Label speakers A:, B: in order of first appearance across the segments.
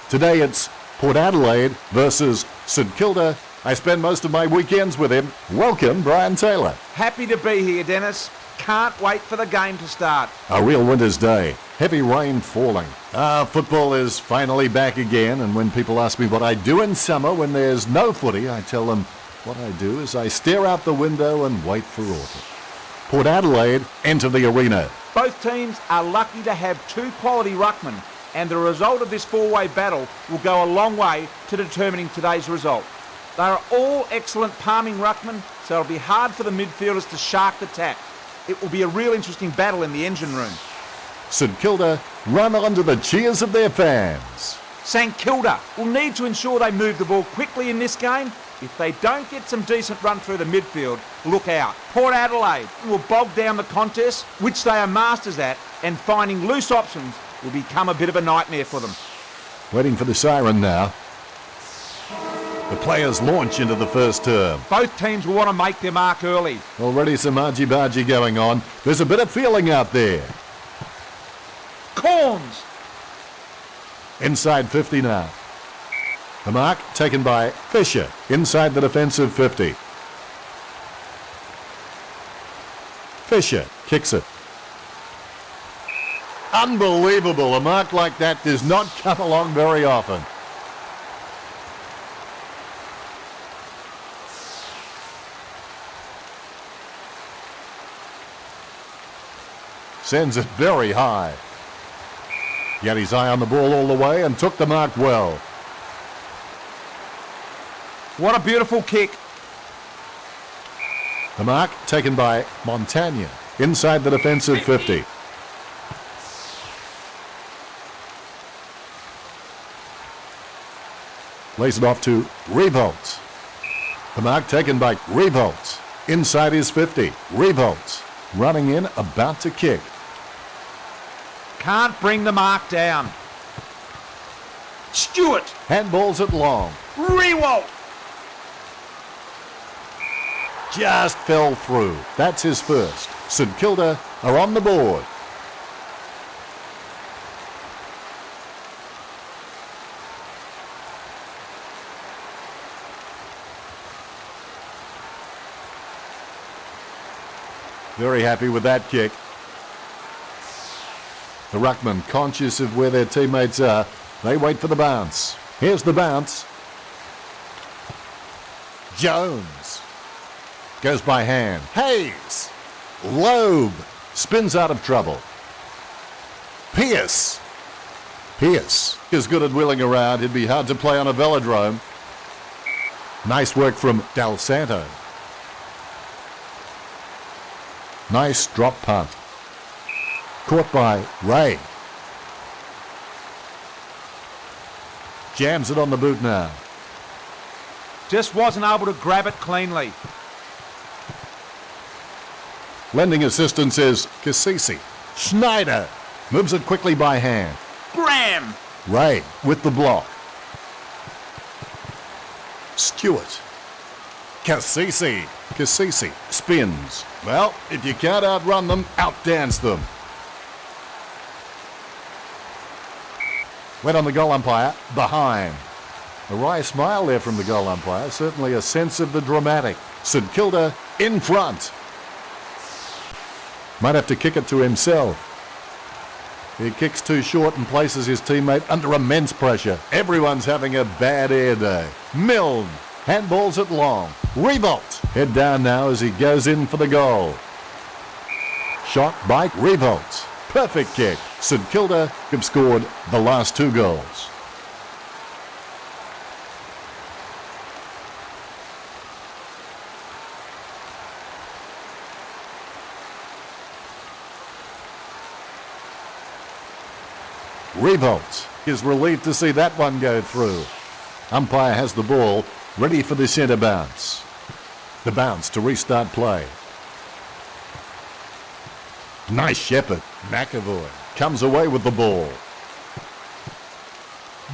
A: Today it's Port Adelaide versus St Kilda. I spend most of my weekends with him. Welcome, Brian Taylor.
B: Happy to be here, Dennis. Can't wait for the game to start.
A: A real winter's day. Heavy rain falling. Football is finally back again, and when people ask me what I do in summer when there's no footy, I tell them what I do is I stare out the window and wait for autumn. Port Adelaide enter the arena.
B: Both teams are lucky to have two quality ruckmen, and the result of this four-way battle will go a long way to determining today's result. They are all excellent palming ruckmen, so it'll be hard for the midfielders to shark the tap. It will be a real interesting battle in the engine room.
A: St Kilda run onto the cheers of their fans.
B: St Kilda will need to ensure they move the ball quickly in this game. If they don't get some decent run through the midfield, look out. Port Adelaide will bog down the contest, which they are masters at, and finding loose options will become a bit of a nightmare for them.
A: Waiting for the siren now. The players launch into the first term.
B: Both teams will want to make their mark early.
A: Already some argy-bargy going on. There's a bit of feeling out there.
B: Corns!
A: Inside 50 now. The mark taken by Fisher inside the defensive 50. Fisher kicks it. Unbelievable. A mark like that does not come along very often. Sends it very high. He had his eye on the ball all the way and took the mark well.
B: What a beautiful kick.
A: The mark taken by Montagna inside the defensive 50. Lays it off to Revolts. The mark taken by Revolts inside his 50. Revolts running in, about to kick.
B: Can't bring the mark down. Stewart.
A: Handballs it long.
B: Rewalt.
A: Just fell through. That's his first. St Kilda are on the board. Very happy with that kick. The ruckman conscious of where their teammates are. They wait for the bounce. Here's the bounce. Jones. Goes by hand. Hayes. Loeb. Spins out of trouble. Pierce. Pierce is good at wheeling around. It'd be hard to play on a velodrome. Nice work from Del Santo. Nice drop punt. Caught by Ray. Jams it on the boot now.
B: Just wasn't able to grab it cleanly.
A: Lending assistance is Cassisi. Schneider moves it quickly by hand.
B: Graham.
A: Ray with the block. Stewart. Cassisi. Cassisi spins. Well, if you can't outrun them, outdance them. Went on the goal umpire, behind. A wry smile there from the goal umpire. Certainly a sense of the dramatic. St Kilda in front. Might have to kick it to himself. He kicks too short and places his teammate under immense pressure. Everyone's having a bad air day. Milne handballs it long. Revolt. Head down now as he goes in for the goal. Shot by Revolt. Perfect kick. St Kilda have scored the last two goals. Revolt is relieved to see that one go through. Umpire has the ball, ready for the centre bounce. The bounce to restart play. Nice shepherd. McAvoy comes away with the ball.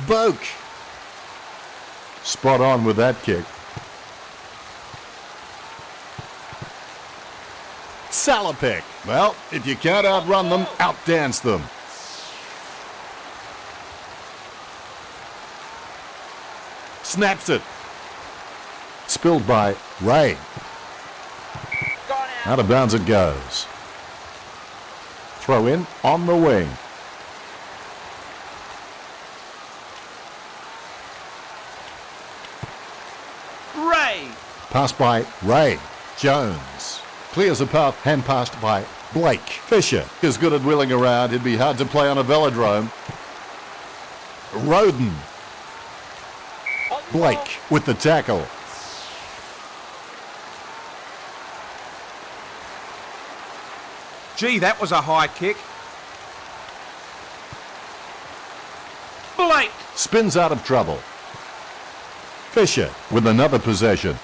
A: Boak. Spot on with that kick. Salopek. Well, if you can't outrun them, outdance them. Snaps it. Spilled by Ray. Out of bounds it goes. Throw in on the wing.
B: Ray.
A: Pass by Ray. Jones. Clears a path, hand passed by Blake. Fisher is good at wheeling around. It'd be hard to play on a velodrome. Roden. Blake with the tackle.
B: Gee, that was a high kick. Blake.
A: Spins out of trouble. Fisher with another possession.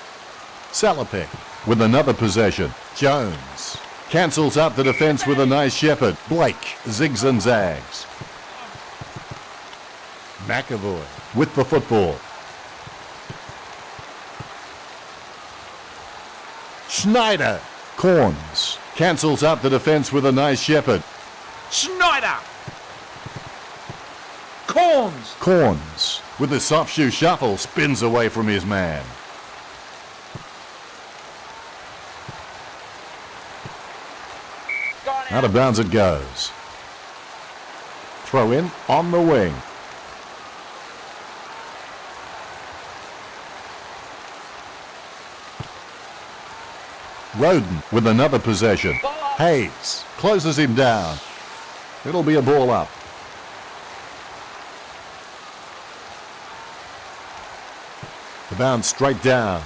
A: Salopek with another possession. Jones cancels out the defence with a nice shepherd. Blake zigs and zags. McAvoy with the football. Schneider. Corns cancels out the defence with a nice shepherd.
B: Schneider. Corns.
A: Corns with a soft shoe shuffle spins away from his man. Out of bounds it goes. Throw in on the wing. Roden with another possession. Hayes closes him down. It'll be a ball up. The bounce straight down.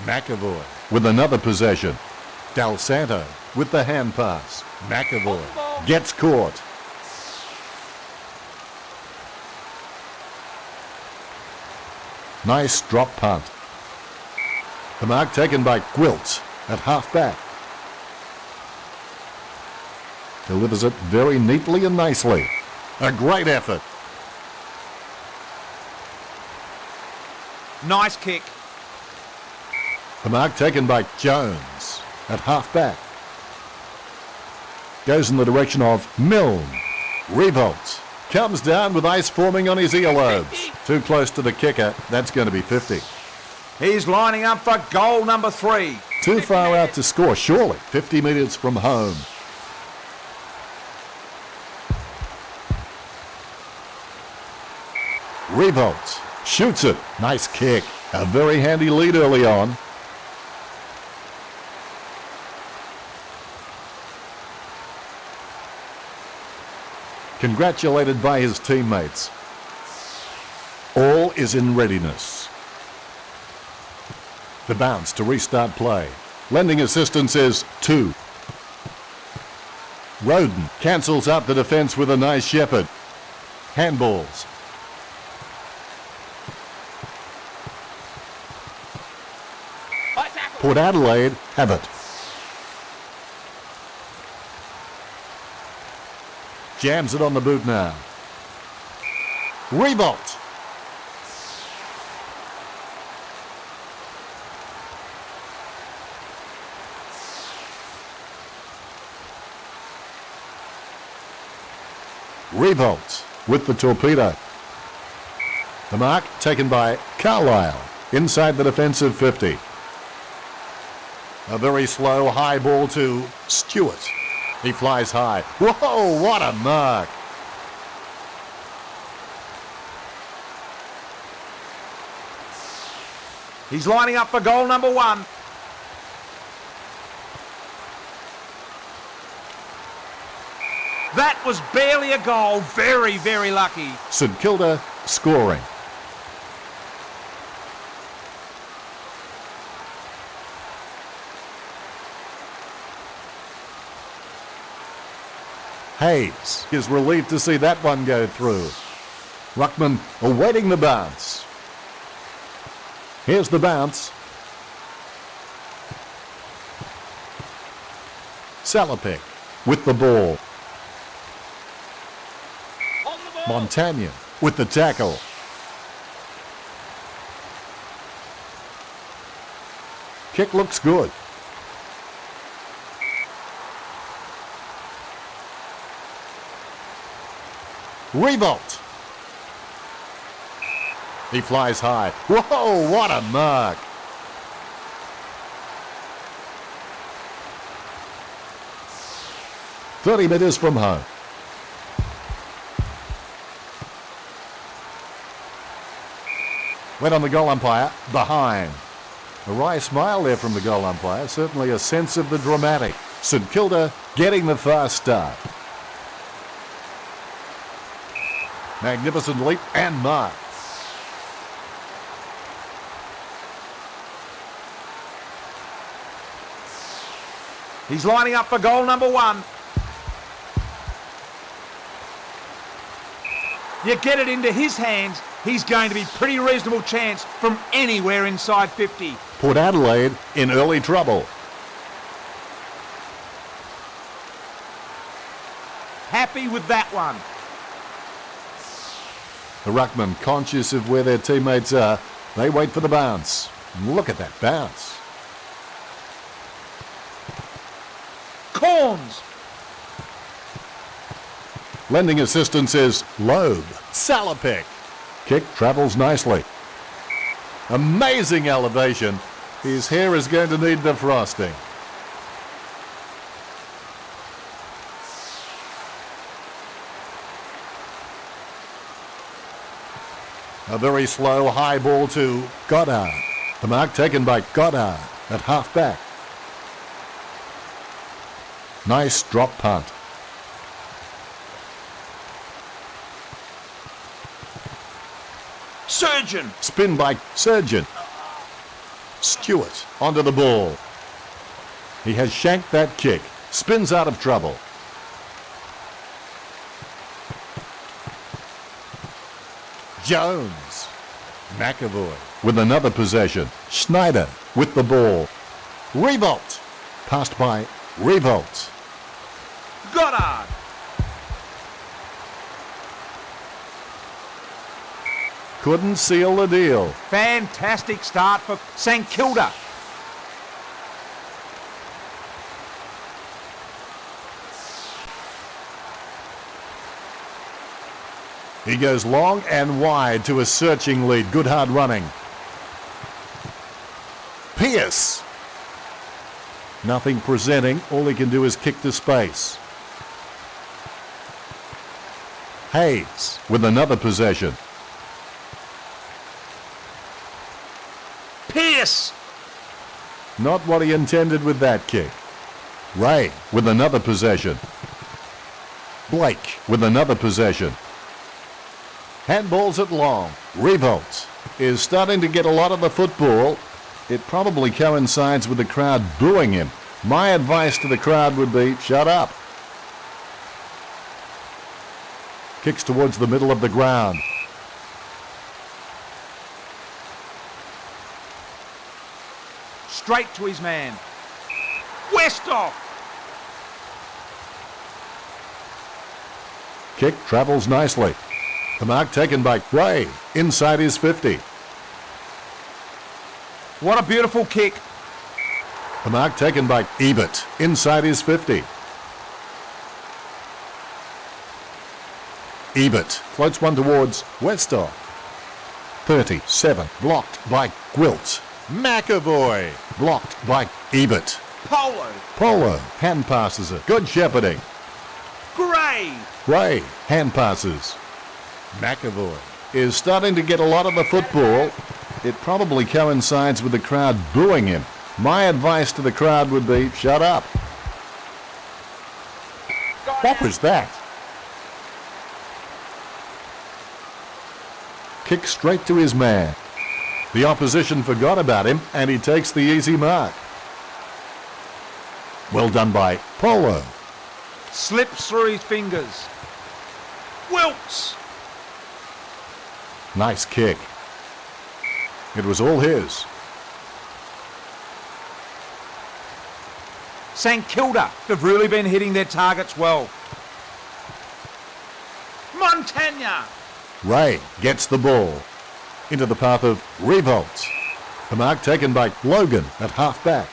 A: McAvoy with another possession. Del Santo with the hand pass. McAvoy gets caught. Nice drop punt. The mark taken by Gwilt at half-back. Delivers it very neatly and nicely. A great effort.
B: Nice kick.
A: The mark taken by Jones at half-back. Goes in the direction of Milne. Revolt. Comes down with ice forming on his earlobes. Too close to the kicker. That's going to be 50.
B: He's lining up for goal number 3.
A: Too far out to score, surely. 50 metres from home. Revolt shoots it. Nice kick. A very handy lead early on. Congratulated by his teammates. All is in readiness. The bounce to restart play. Lending assistance is 2. Roden cancels out the defence with a nice shepherd. Handballs. Port Adelaide have it. Jams it on the boot now. Revolt. Revolt with the torpedo. The mark taken by Carlisle inside the defensive 50. A very slow high ball to Stewart. He flies high. Whoa, what a mark.
B: He's lining up for goal number 1. That was barely a goal. Very, very lucky.
A: St Kilda scoring. Hayes is relieved to see that one go through. Ruckman awaiting the bounce. Here's the bounce. Salopek with the ball. Montagna with the tackle. Kick looks good. Revolt. He flies high. Whoa, what a mark. "30 metres from home. Went on the goal umpire, behind. A wry smile there from the goal umpire, certainly a sense of the dramatic. St Kilda getting the fast start. Magnificent leap and mark.
B: He's lining up for goal number 1. You get it into his hands, he's going to be pretty reasonable chance from anywhere inside 50.
A: Port Adelaide in early trouble.
B: Happy with that one.
A: The ruckman, conscious of where their teammates are, they wait for the bounce. Look at that bounce.
B: Corns.
A: Lending assistance is Loeb. Salopek. Kick travels nicely. Amazing elevation. His hair is going to need defrosting. A very slow high ball to Goddard. The mark taken by Goddard at half-back. Nice drop punt.
B: Surgeon.
A: Spin by Surgeon. Stewart onto the ball. He has shanked that kick. Spins out of trouble. Jones. McAvoy with another possession. Schneider with the ball. Revolt. Passed by Revolt.
B: Goddard.
A: Couldn't seal the deal.
B: Fantastic start for St Kilda.
A: He goes long and wide to a searching lead. Good hard running. Pierce. Nothing presenting. All he can do is kick to space. Hayes with another possession.
B: Pierce.
A: Not what he intended with that kick. Ray with another possession. Blake with another possession. Handballs at long. Revolt is starting to get a lot of the football. It probably coincides with the crowd booing him. My advice to the crowd would be, shut up. Kicks towards the middle of the ground.
B: Straight to his man. Westhoff.
A: Kick travels nicely. The mark taken by Ray inside his 50.
B: What a beautiful kick.
A: The mark taken by Ebert inside his 50. Ebert floats one towards Westhoff. 37 blocked by Gwilt. McAvoy blocked by Ebert. Polo hand passes it. Good shepherding. Gray hand passes. McAvoy is starting to get a lot of the football. It probably coincides with the crowd booing him. My advice to the crowd would be, shut up. What was that? Kick straight to his man. The opposition forgot about him and he takes the easy mark. Well done by Polo.
B: Slips through his fingers. Wilkes.
A: Nice kick. It was all his.
B: St Kilda have really been hitting their targets well. Montagna.
A: Ray gets the ball into the path of Revolt. The mark taken by Logan at half-back.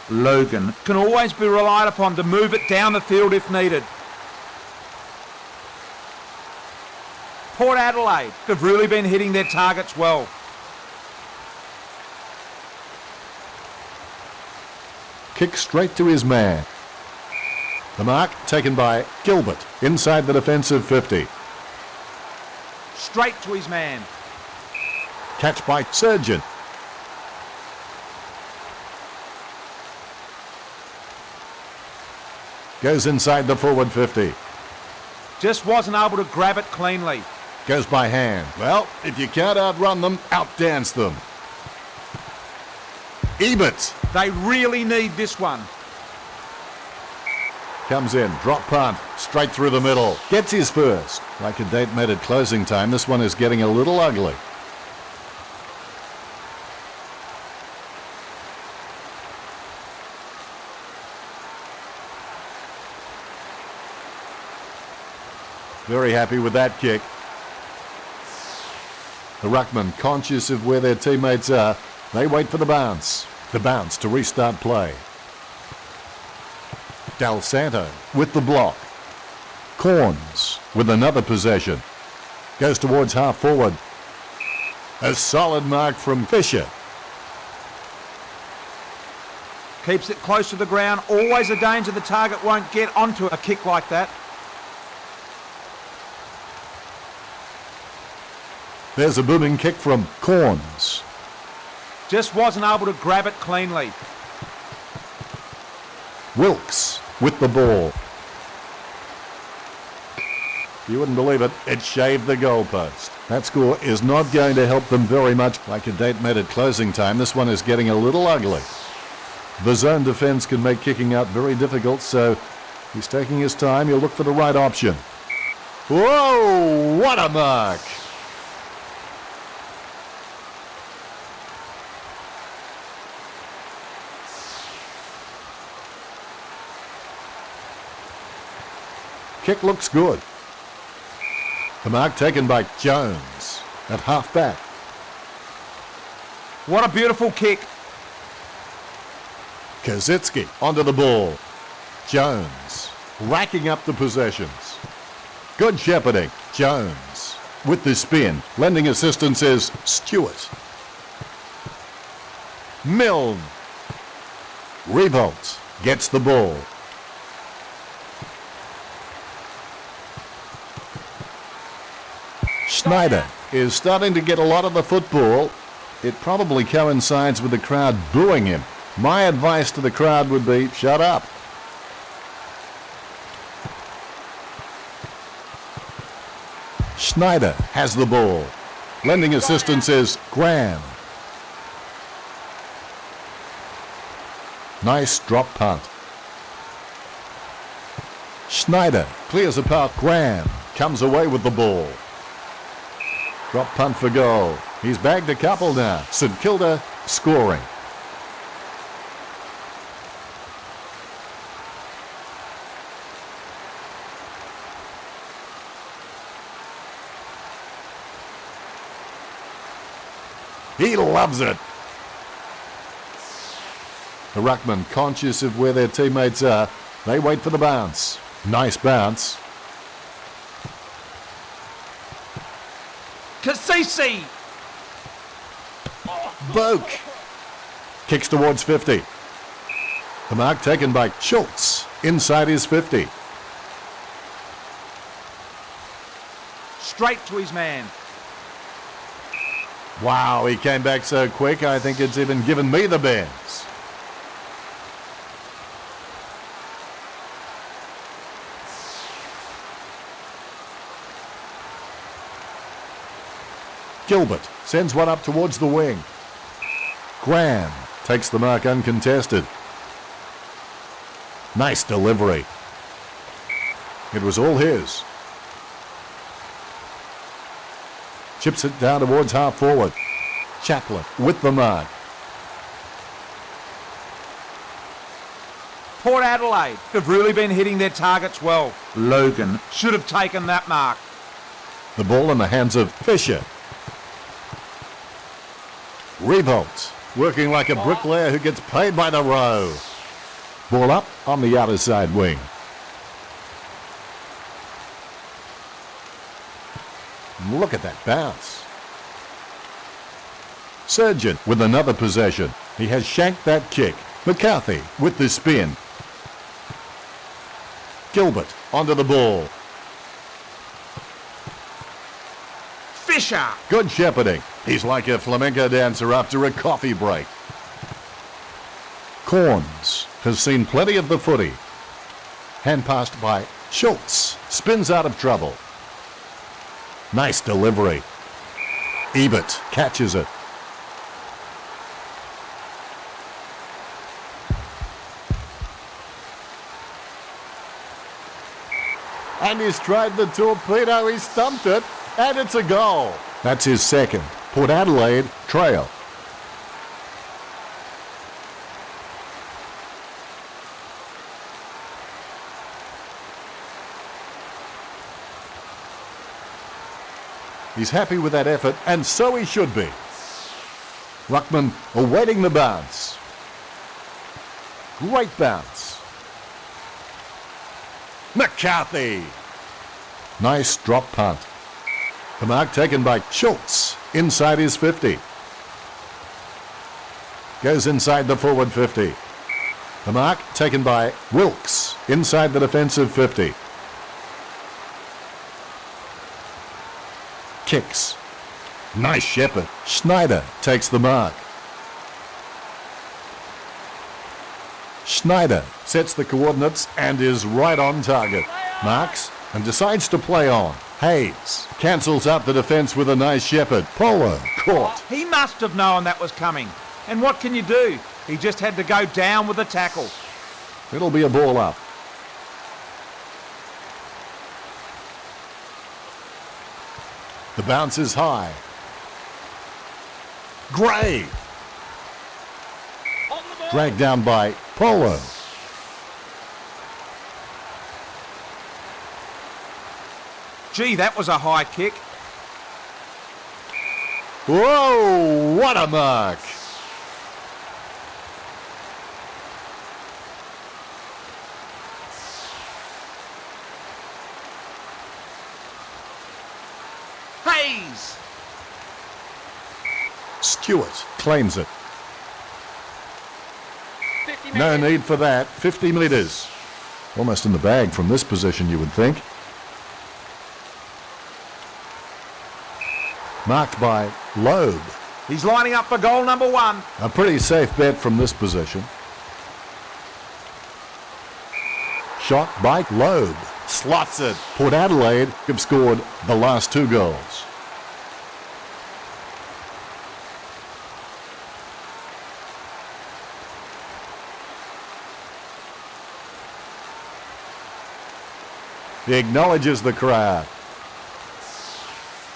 B: Logan can always be relied upon to move it down the field if needed. Port Adelaide have really been hitting their targets well.
A: Kick straight to his man. The mark taken by Gilbert inside the defensive 50.
B: Straight to his man.
A: Catch by Surgeon. Goes inside the forward 50.
B: Just wasn't able to grab it cleanly.
A: Goes by hand. Well, if you can't outrun them, outdance them. Ebert
B: They really need this one.
A: comes in, drop punt, straight through the middle. Gets his first. Like a date made at closing time, this one is getting a little ugly. Very happy with that kick. The ruckman, conscious of where their teammates are, they wait for the bounce. The bounce to restart play. Del Santo with the block. Corns with another possession. Goes towards half forward. A solid mark from Fisher.
B: Keeps it close to the ground. Always a danger the target won't get onto a kick like that.
A: There's a booming kick from Corns.
B: Just wasn't able to grab it cleanly.
A: Wilkes with the ball. You wouldn't believe it, it shaved the goalpost. That score is not going to help them very much. Like a date made at closing time, this one is getting a little ugly. The zone defence can make kicking out very difficult, so he's taking his time. He'll look for the right option. Whoa, what a mark! Kick looks good. The mark taken by Jones at half back.
B: What a beautiful kick.
A: Kazitsky onto the ball. Jones racking up the possessions. Good shepherding. Jones with the spin. Lending assistance is Stewart. Milne. Revolt gets the ball. Schneider is starting to get a lot of the football. It probably coincides with the crowd booing him. My advice to the crowd would be, shut up. Schneider has the ball. Lending assistance is Graham. Nice drop punt. Schneider clears a path. Graham comes away with the ball. Drop punt for goal. He's bagged a couple now. St Kilda scoring. He loves it. The ruckman, conscious of where their teammates are, they wait for the bounce. Nice bounce.
B: Cassisi!
A: Boak kicks towards 50. The mark taken by Schultz inside his 50.
B: Straight to his man.
A: Wow, he came back so quick, I think it's even given me the bends. Gilbert sends one up towards the wing. Graham takes the mark uncontested. Nice delivery. It was all his. Chips it down towards half forward. Chaplin with the mark.
B: Port Adelaide have really been hitting their targets well. Logan should have taken that mark.
A: The ball in the hands of Fisher. Revolt working like a bricklayer who gets paid by the row. Ball up on the outer side wing. Look at that bounce. Surgeon with another possession. He has shanked that kick. McCarthy with the spin. Gilbert onto the ball.
B: Fisher.
A: Good shepherding. He's like a flamenco dancer after a coffee break. Corns has seen plenty of the footy. Hand passed by Schultz. Spins out of trouble. Nice delivery. Ebert catches it. And he's tried the torpedo. He stumped it. And it's a goal. That's his second. Port Adelaide trail. He's happy with that effort, and so he should be. Ruckman awaiting the bounce. Great bounce. McCarthy. Nice drop punt. The mark taken by Schultz inside his 50. Goes inside the forward 50. The mark taken by Wilkes inside the defensive 50. Kicks. Nice shepherd. Schneider takes the mark. Schneider sets the coordinates and is right on target. Marks and decides to play on. Hayes cancels out the defence with a nice shepherd. Polo caught.
B: He must have known that was coming. And what can you do? He just had to go down with the tackle.
A: It'll be a ball up. The bounce is high. Gray. Dragged down by Polo.
B: Gee, that was a high kick.
A: Whoa, what a mark.
B: Hayes.
A: Stewart claims it. No need for that. 50 metres. Almost in the bag from this position, you would think. Marked by Loeb.
B: He's lining up for goal number 1.
A: A pretty safe bet from this position. Shot by Loeb. Slots it. Port Adelaide have scored the last 2 goals. He acknowledges the crowd.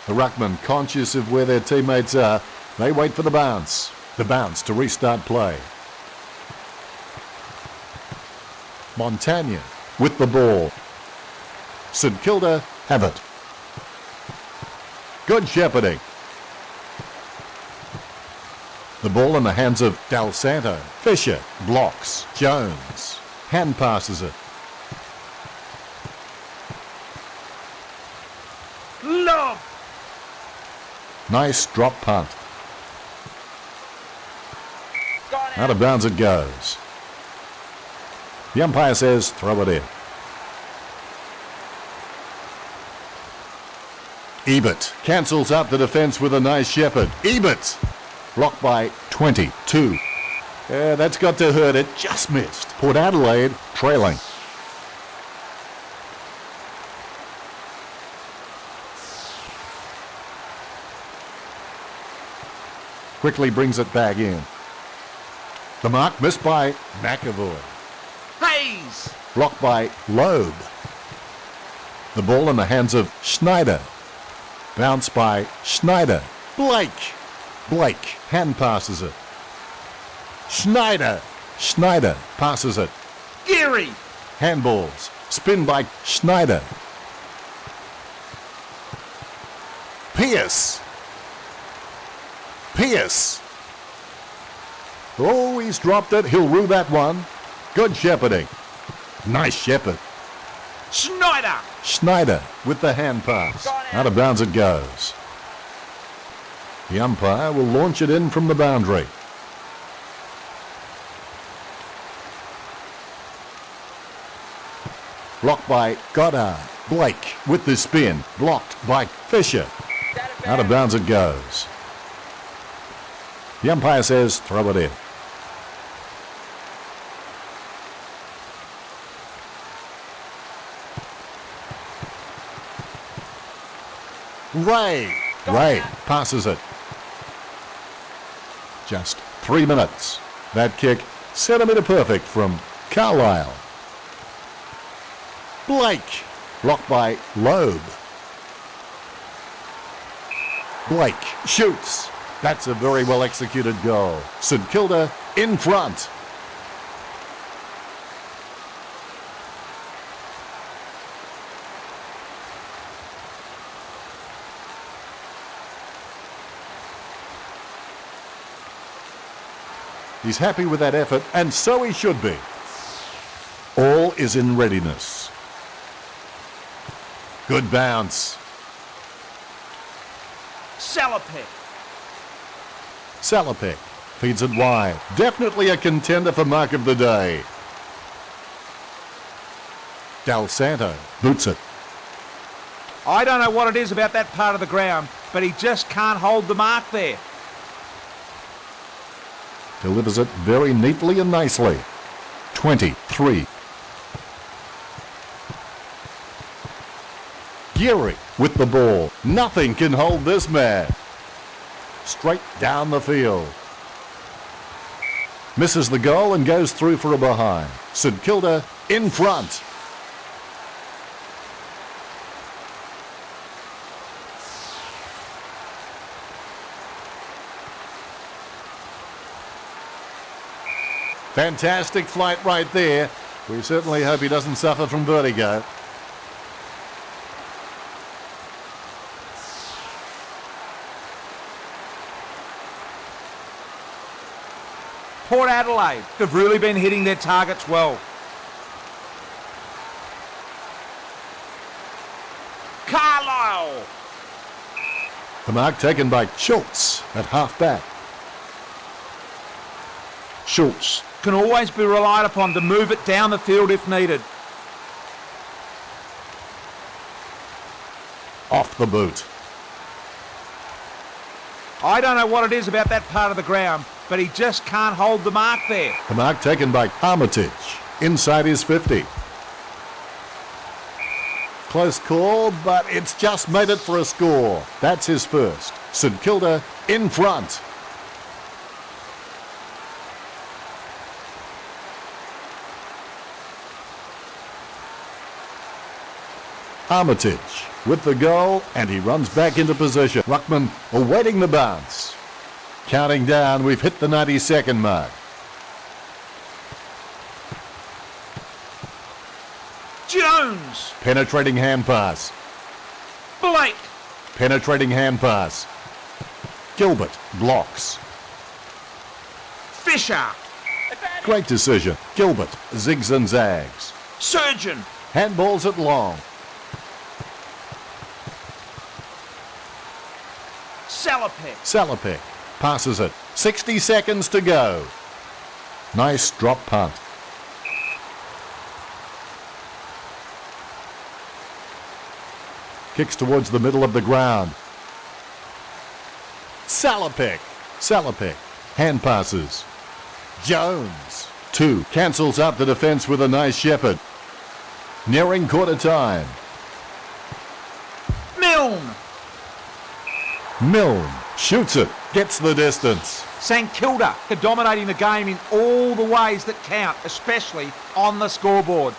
A: The ruckman, conscious of where their teammates are, they wait for the bounce. The bounce to restart play. Montagna with the ball. St Kilda have it. Good shepherding. The ball in the hands of Del Santo. Fisher blocks. Jones hand passes it.
B: Love.
A: Nice drop punt. Out of bounds it goes. The umpire says throw it in. Ebert cancels out the defence with a nice shepherd. Ebert blocked by 22. That's got to hurt. It just missed. Port Adelaide trailing. Quickly brings it back in. The mark missed by McAvoy.
B: Hayes.
A: Blocked by Loeb. The ball in the hands of Schneider. Bounce by Schneider. Blake. Blake hand passes it. Schneider. Schneider passes it.
B: Geary.
A: Handballs. Spin by Schneider. Pierce. Pierce. Oh, he's dropped it. He'll rue that one. Good shepherding. Nice shepherd.
B: Schneider.
A: Schneider with the hand pass. Out of bounds it goes. The umpire will launch it in from the boundary. Blocked by Goddard. Blake with the spin. Blocked by Fisher. Out of bounds it goes. The umpire says throw it in. Ray passes it. Just 3 minutes. That kick, centimetre perfect from Carlisle. Blake, blocked by Loeb. Blake shoots. That's a very well executed goal. St Kilda in front. He's happy with that effort, and so he should be. All is in readiness. Good bounce. Salopek feeds it wide. Definitely a contender for mark of the day. Del Santo boots it.
B: I don't know what it is about that part of the ground, but he just can't hold the mark there.
A: Delivers it very neatly and nicely. 23. Geary with the ball. Nothing can hold this man. Straight down the field. Misses the goal and goes through for a behind. St Kilda in front. Fantastic flight right there. We certainly hope he doesn't suffer from vertigo.
B: Port Adelaide have really been hitting their targets well. Carlisle.
A: The mark taken by Schultz at half-back. Schultz
B: Can always be relied upon to move it down the field if needed.
A: off the boot.
B: I don't know what it is about that part of the ground, but he just can't hold the mark there.
A: The mark taken by Armitage inside his 50. Close call, but it's just made it for a score. That's his first. St Kilda in front. Armitage with the goal, and he runs back into position. Ruckman awaiting the bounce. Counting down, we've hit the 90-second mark.
B: Jones.
A: Penetrating hand pass.
B: Blake.
A: Penetrating hand pass. Gilbert blocks.
B: Fisher.
A: Great decision. Gilbert zigs and zags.
B: Surgeon.
A: Handballs it long. Salopek passes it. 60 seconds to go. Nice drop punt. Kicks towards the middle of the ground. Salopek. Hand passes. Jones. 2. Cancels out the defence with a nice shepherd. Nearing quarter time. Milne shoots it. Gets the distance.
B: St Kilda are dominating the game in all the ways that count, especially on the scoreboard.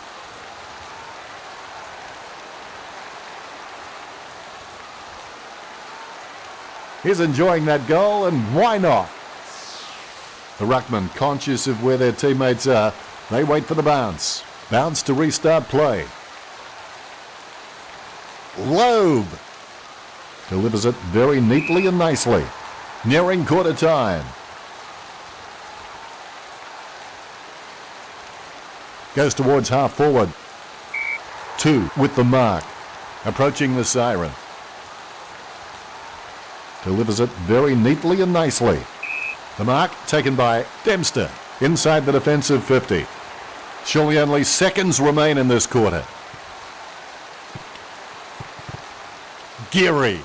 A: He's enjoying that goal, and why not? The ruckman, conscious of where their teammates are, they wait for the bounce. Bounce to restart play. Loeb delivers it very neatly and nicely. Nearing quarter time. Goes towards half forward. 2 with the mark. Approaching the siren. Delivers it very neatly and nicely. The mark taken by Dempster inside the defensive 50. Surely only seconds remain in this quarter. Geary.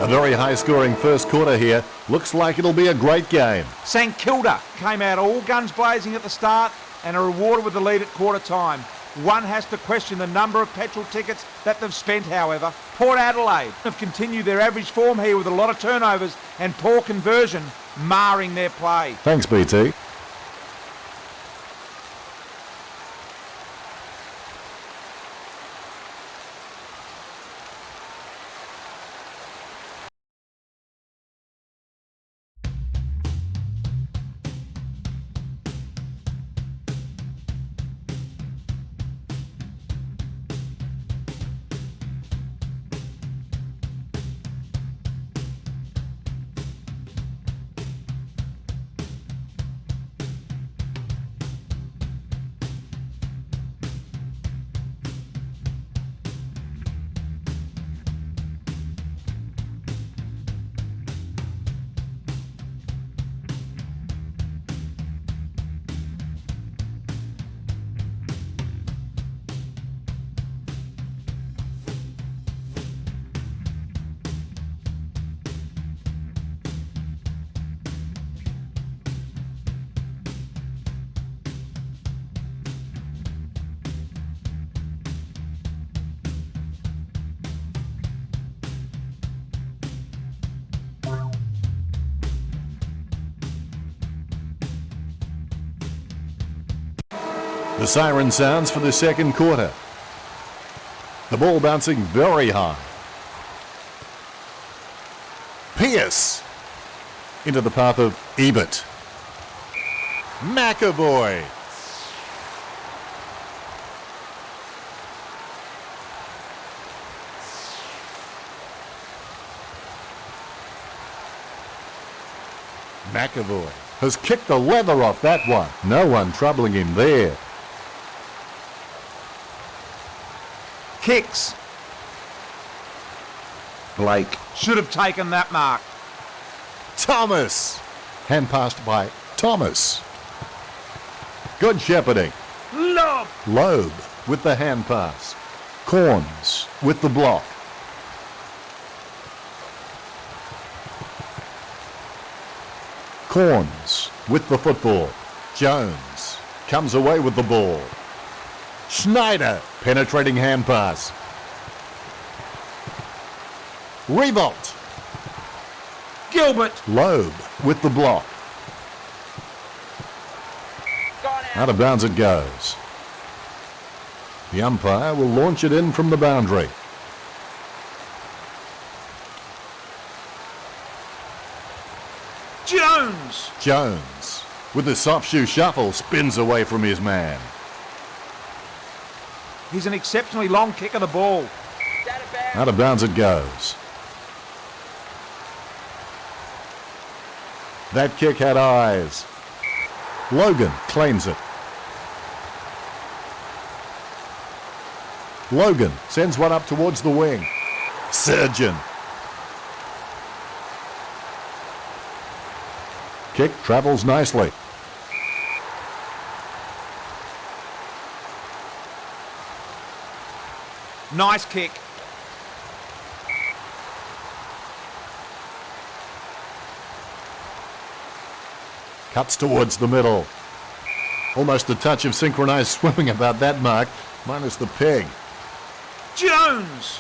A: A very high-scoring first quarter here. Looks like it'll be a great game.
B: St Kilda came out all guns blazing at the start and are rewarded with the lead at quarter time. One has to question the number of petrol tickets that they've spent, however. Port Adelaide have continued their average form here with a lot of turnovers and poor conversion marring their play.
A: Thanks, BT. The siren sounds for the second quarter. The ball bouncing very high. Pierce into the path of Ebert. McAvoy. McAvoy has kicked the leather off that one. No one troubling him there.
B: Kicks. Blake should have taken that mark.
A: Thomas. Hand passed by Thomas. Good shepherding. Loeb with the hand pass. Corns with the block. Corns with the football. Jones comes away with the ball. Schneider, penetrating hand pass. Revolt.
B: Gilbert.
A: Loeb with the block. Out of bounds it goes. The umpire will launch it in from the boundary.
B: Jones.
A: Jones, with the soft shoe shuffle, spins away from his man.
B: He's an exceptionally long kick of the ball.
A: Out of bounds it goes. That kick had eyes. Logan claims it. Logan sends one up towards the wing. Surgeon. Kick travels nicely.
B: Nice kick.
A: Cuts towards the middle. Almost a touch of synchronized swimming about that mark, minus the peg.
B: Jones.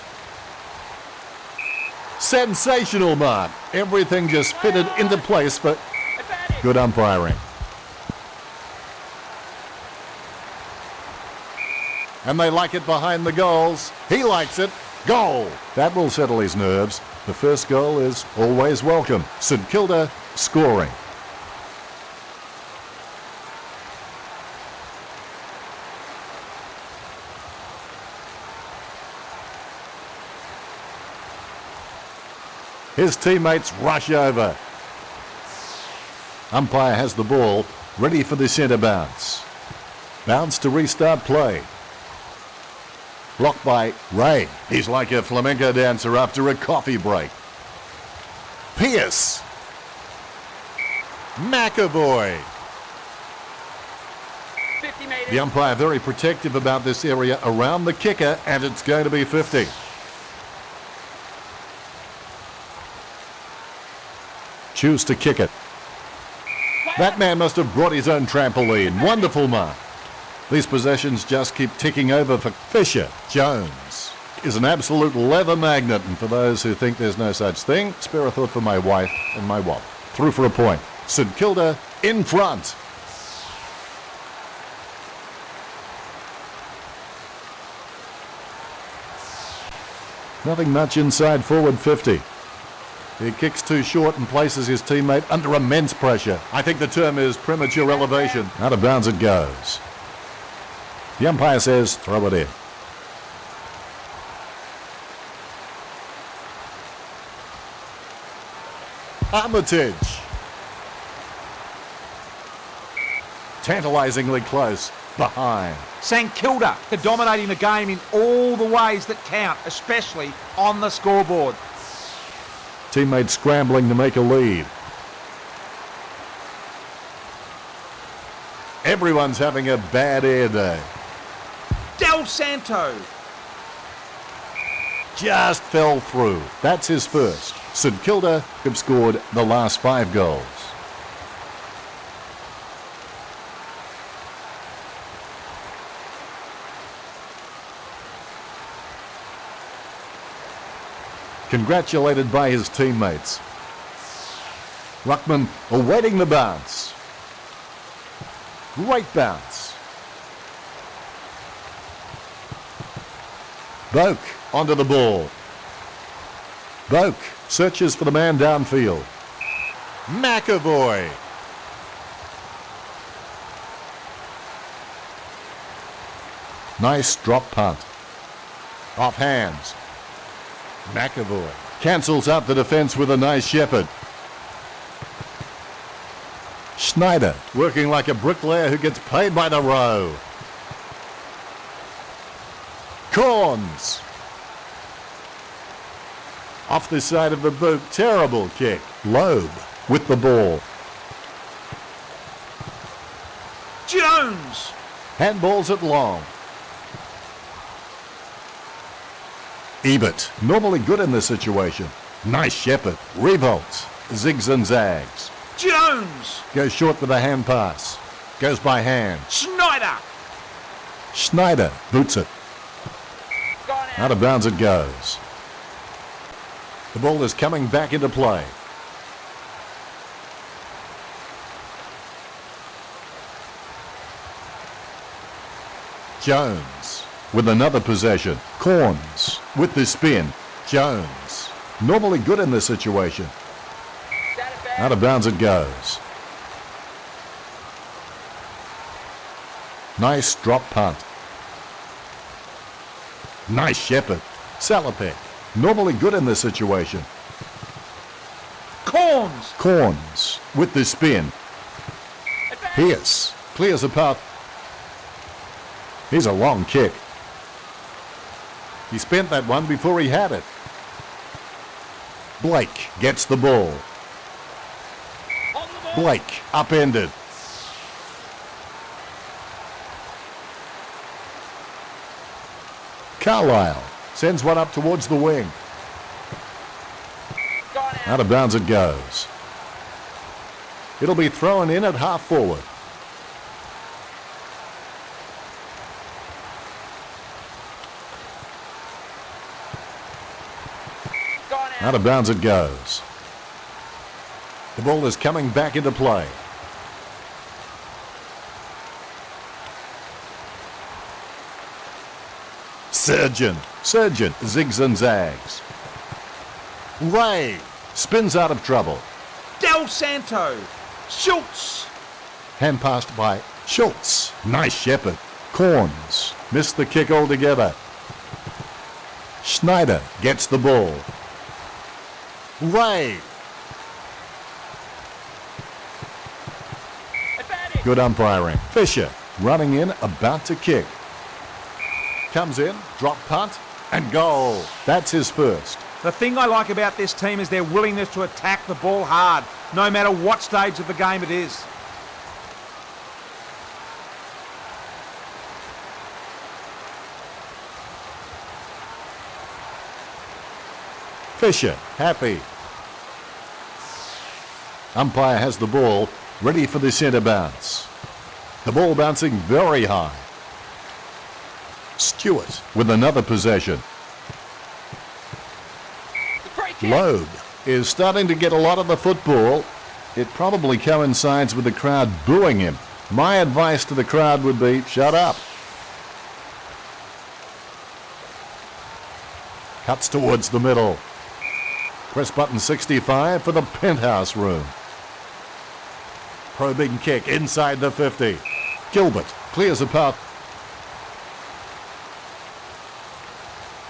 A: Sensational mark. Everything just fitted into place, but good umpiring. And they like it behind the goals. He likes it. Goal. That will settle his nerves. The first goal is always welcome. St Kilda scoring. His teammates rush over. Umpire has the ball, ready for the centre bounce. Bounce to restart play. Blocked by Ray. He's like a flamenco dancer after a coffee break. Pierce. McAvoy.
C: 50 meters.
A: The umpire very protective about this area around the kicker, and it's going to be 50. Choose to kick it. That man must have brought his own trampoline. Wonderful mark. These possessions just keep ticking over for Fisher. Jones is an absolute leather magnet, and for those who think there's no such thing, spare a thought for my wife and my wallet. Through for a point. St Kilda in front. Nothing much inside forward 50. He kicks too short and places his teammate under immense pressure. I think the term is premature elevation. Out of bounds it goes. The umpire says throw it in. Armitage. Tantalisingly close. Behind.
B: St Kilda are dominating the game in all the ways that count, especially on the scoreboard.
A: Teammates scrambling to make a lead. Everyone's having a bad air day.
B: Del Santo.
A: Just fell through. That's his first. St Kilda have scored the last 5 goals. Congratulated by his teammates. Ruckman awaiting the bounce. Great bounce. Boak onto the ball. Boak searches for the man downfield. McAvoy. Nice drop punt. Off hands. McAvoy cancels out the defence with a nice shepherd. Schneider working like a bricklayer who gets paid by the row. Corns. Off the side of the boot, terrible kick. Loeb with the ball.
B: Jones.
A: Handballs it long. Ebert, normally good in this situation. Nice shepherd. Revolts. Zigs and zags.
B: Jones.
A: Goes short with a hand pass. Goes by hand.
B: Schneider.
A: Schneider boots it.
C: Gone
A: Out of bounds it goes. The ball is coming back into play. Jones with another possession. Corns with the spin. Jones, normally good in this situation. Out of bounds it goes. Nice drop punt. Nice shepherd. Salopek, normally good in this situation.
B: Corns.
A: Corns with the spin. Pierce clears a path. Here's a long kick. He spent that one before he had it. Blake gets the ball. Blake upended. Carlisle sends one up towards the wing. Out of bounds it goes. It'll be thrown in at half forward. Out of bounds it goes. The ball is coming back into play. Surgeon zigs and zags. Ray spins out of trouble.
B: Del Santo. Schultz.
A: Hand passed by Schultz. Nice shepherd. Corns missed the kick altogether. Schneider gets the ball. Ray. Good umpiring. Fisher Running in, about to kick. Comes in, drop punt, and goal. That's his first.
B: The thing I like about this team is their willingness to attack the ball hard, no matter what stage of the game it is.
A: Fisher, happy. Umpire has the ball, ready for the centre bounce. The ball bouncing very high. Stewart with another possession.
C: Great kick.
A: Loeb is starting to get a lot of the football. It probably coincides with the crowd booing him. My advice to the crowd would be, shut up. Cuts towards the middle. Press button 65 for the penthouse room. Probing kick inside the 50. Gilbert clears a path.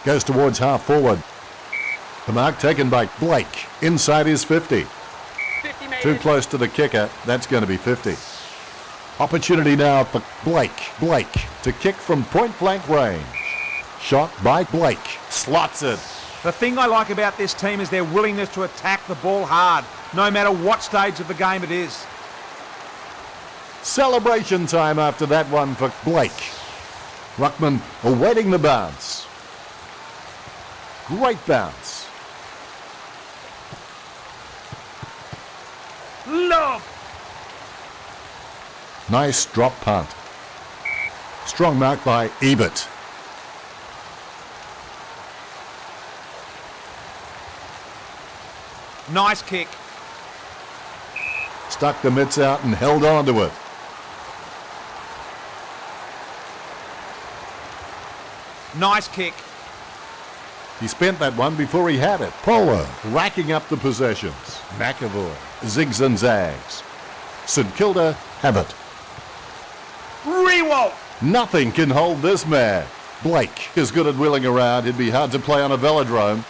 A: Goes towards half forward. The mark taken by Blake inside his 50.
C: 50 made
A: Too
C: it.
A: close to the kicker. That's going to be 50. Opportunity now for Blake. Blake to kick from point blank range. Shot by Blake. Slots it.
B: The thing I like about this team is their willingness to attack the ball hard, no matter what stage of the game it is.
A: Celebration time after that one for Blake. Ruckman awaiting the bounce. Great bounce.
B: Love!
A: Nice drop punt. Strong mark by Ebert.
B: Nice kick.
A: Stuck the mitts out and held on to it.
B: Nice kick.
A: He spent that one before he had it. Polo racking up the possessions. McAvoy zigs and zags. St Kilda have it.
B: Rewalt!
A: Nothing can hold this man. Blake is good at wheeling around. It'd be hard to play on a velodrome.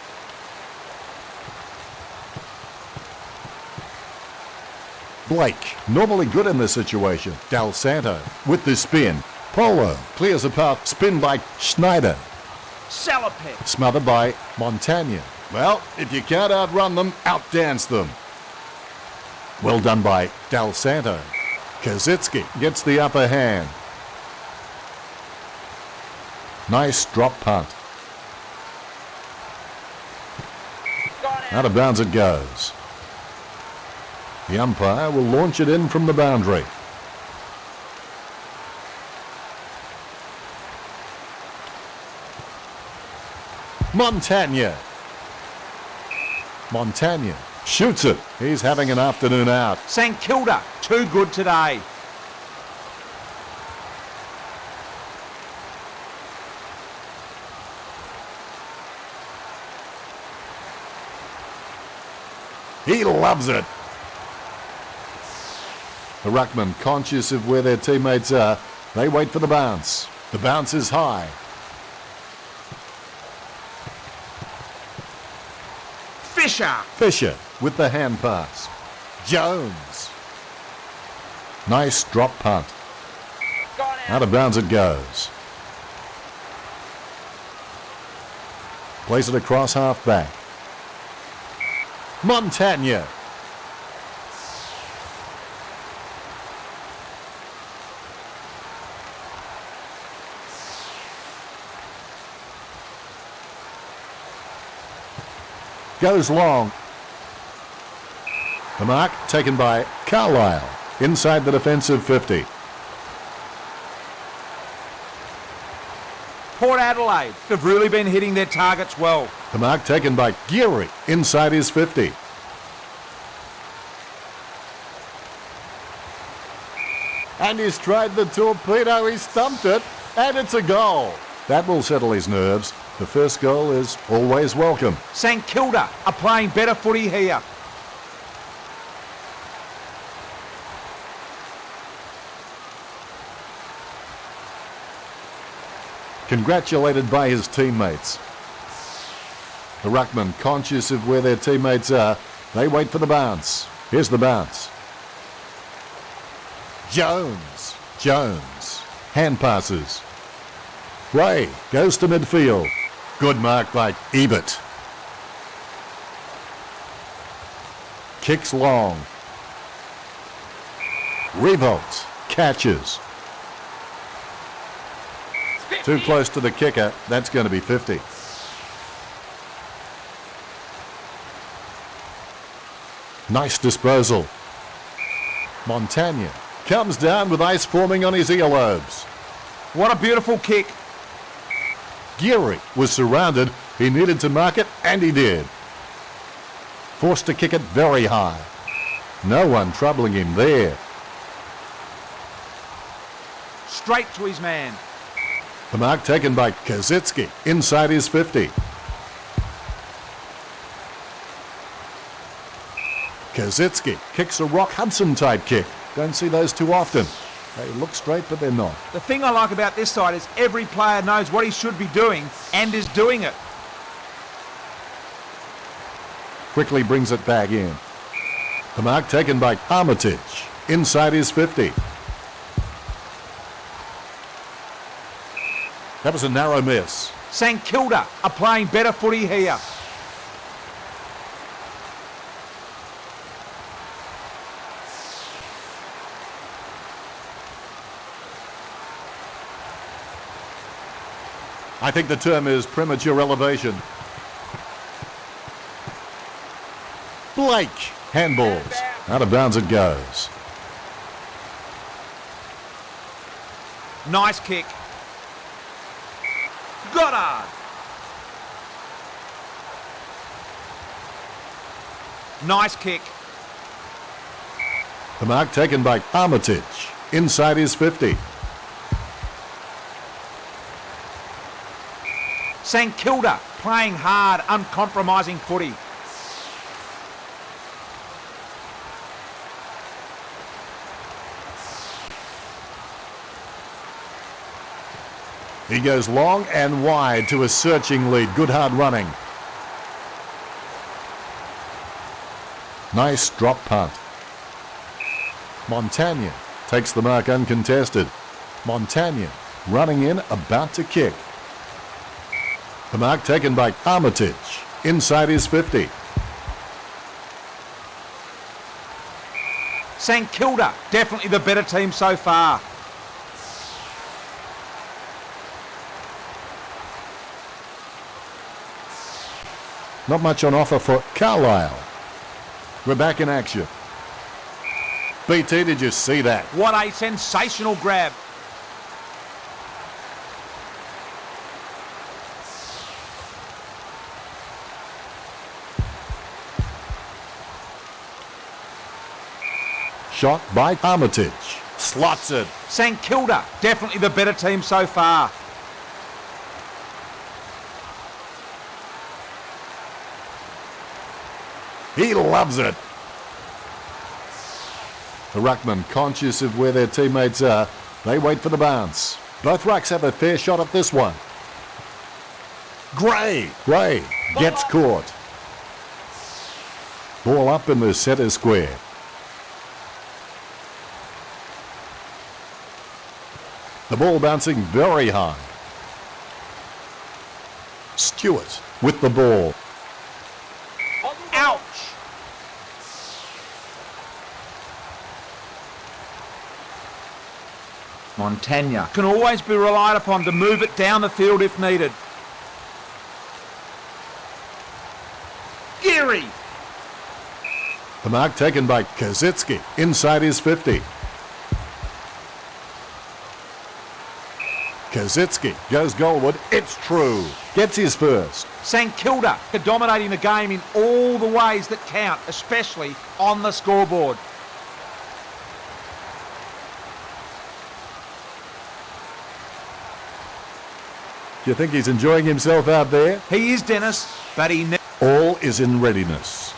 A: Blake, normally good in this situation. Del Santo with the spin. Polo clears a path. Spin by Schneider.
B: Salopet.
A: Smothered by Montagna. Well, if you can't outrun them, outdance them. Well done by Del Santo. Kazitsky gets the upper hand. Nice drop punt.
C: Gone out.
A: Out of bounds it goes. The umpire will launch it in from the boundary. Montagna. Montagna shoots it. He's having an afternoon out.
B: St Kilda, too good today.
A: He loves it. The ruckman, conscious of where their teammates are, they wait for the bounce. The bounce is high.
B: Fisher.
A: Fisher with the hand pass. Jones. Nice drop punt.
C: Gone out.
A: Out of bounds it goes. Plays it across half back. Montagna. Goes long. The mark taken by Carlisle inside the defensive 50.
B: Port Adelaide have really been hitting their targets well.
A: The mark taken by Geary inside his 50. And he's tried the torpedo, he stumped it, and it's a goal. That will settle his nerves. The first goal is always welcome.
B: St Kilda are playing better footy here.
A: Congratulated by his teammates. The ruckman, conscious of where their teammates are, they wait for the bounce. Here's the bounce. Jones. Hand passes. Ray goes to midfield. Good mark by Ebert. Kicks long. Revolts. Catches.
C: 50.
A: Too close to the kicker. That's going to be 50. Nice disposal. Montagna comes down with ice forming on his earlobes.
B: What a beautiful kick.
A: Geary was surrounded. He needed to mark it, and he did. Forced to kick it very high. No one troubling him there.
B: Straight to his man.
A: The mark taken by Kazitsky inside his 50. Kazitsky kicks a Rock Hudson type kick. Don't see those too often. They look straight, but they're not.
B: The thing I like about this side is every player knows what he should be doing and is doing it.
A: Quickly brings it back in. The mark taken by Armitage inside his 50. That was a narrow miss.
B: St Kilda are playing better footy here.
A: I think the term is premature elevation. Blake handballs. Out of bounds it goes.
B: Nice kick. Goddard. Nice kick.
A: The mark taken by Armitage inside his 50.
B: St Kilda playing hard, uncompromising footy.
A: He goes long and wide to a searching lead. Good hard running. Nice drop punt. Montagna takes the mark uncontested. Montagna running in, about to kick. The mark taken by Armitage inside his 50.
B: St Kilda, definitely the better team so far.
A: Not much on offer for Carlisle. We're back in action. BT, did you see that?
B: What a sensational grab.
A: Shot by Armitage. Slots it.
B: St Kilda, definitely the better team so far.
A: He loves it. The ruckman, conscious of where their teammates are, they wait for the bounce. Both rucks have a fair shot at this one. Gray gets caught. Ball up in the centre square. The ball bouncing very high. Stewart with the ball.
B: Ouch! Montagna can always be relied upon to move it down the field if needed. Geary!
A: The mark taken by Kazitsky inside his 50. Kazitsky goes goalward. It's true. Gets his first.
B: St Kilda are dominating the game in all the ways that count, especially on the scoreboard.
A: Do you think he's enjoying himself out there?
B: He is, Dennis, but he
A: All is in readiness.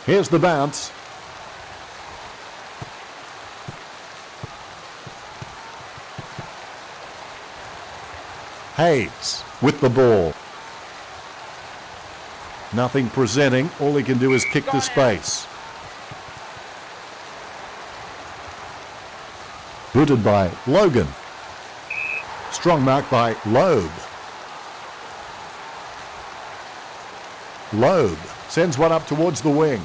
A: Here's the bounce. Hayes with the ball. Nothing presenting. All he can do is kick to space. Booted by Logan. Strong mark by Loeb. Loeb sends one up towards the wing.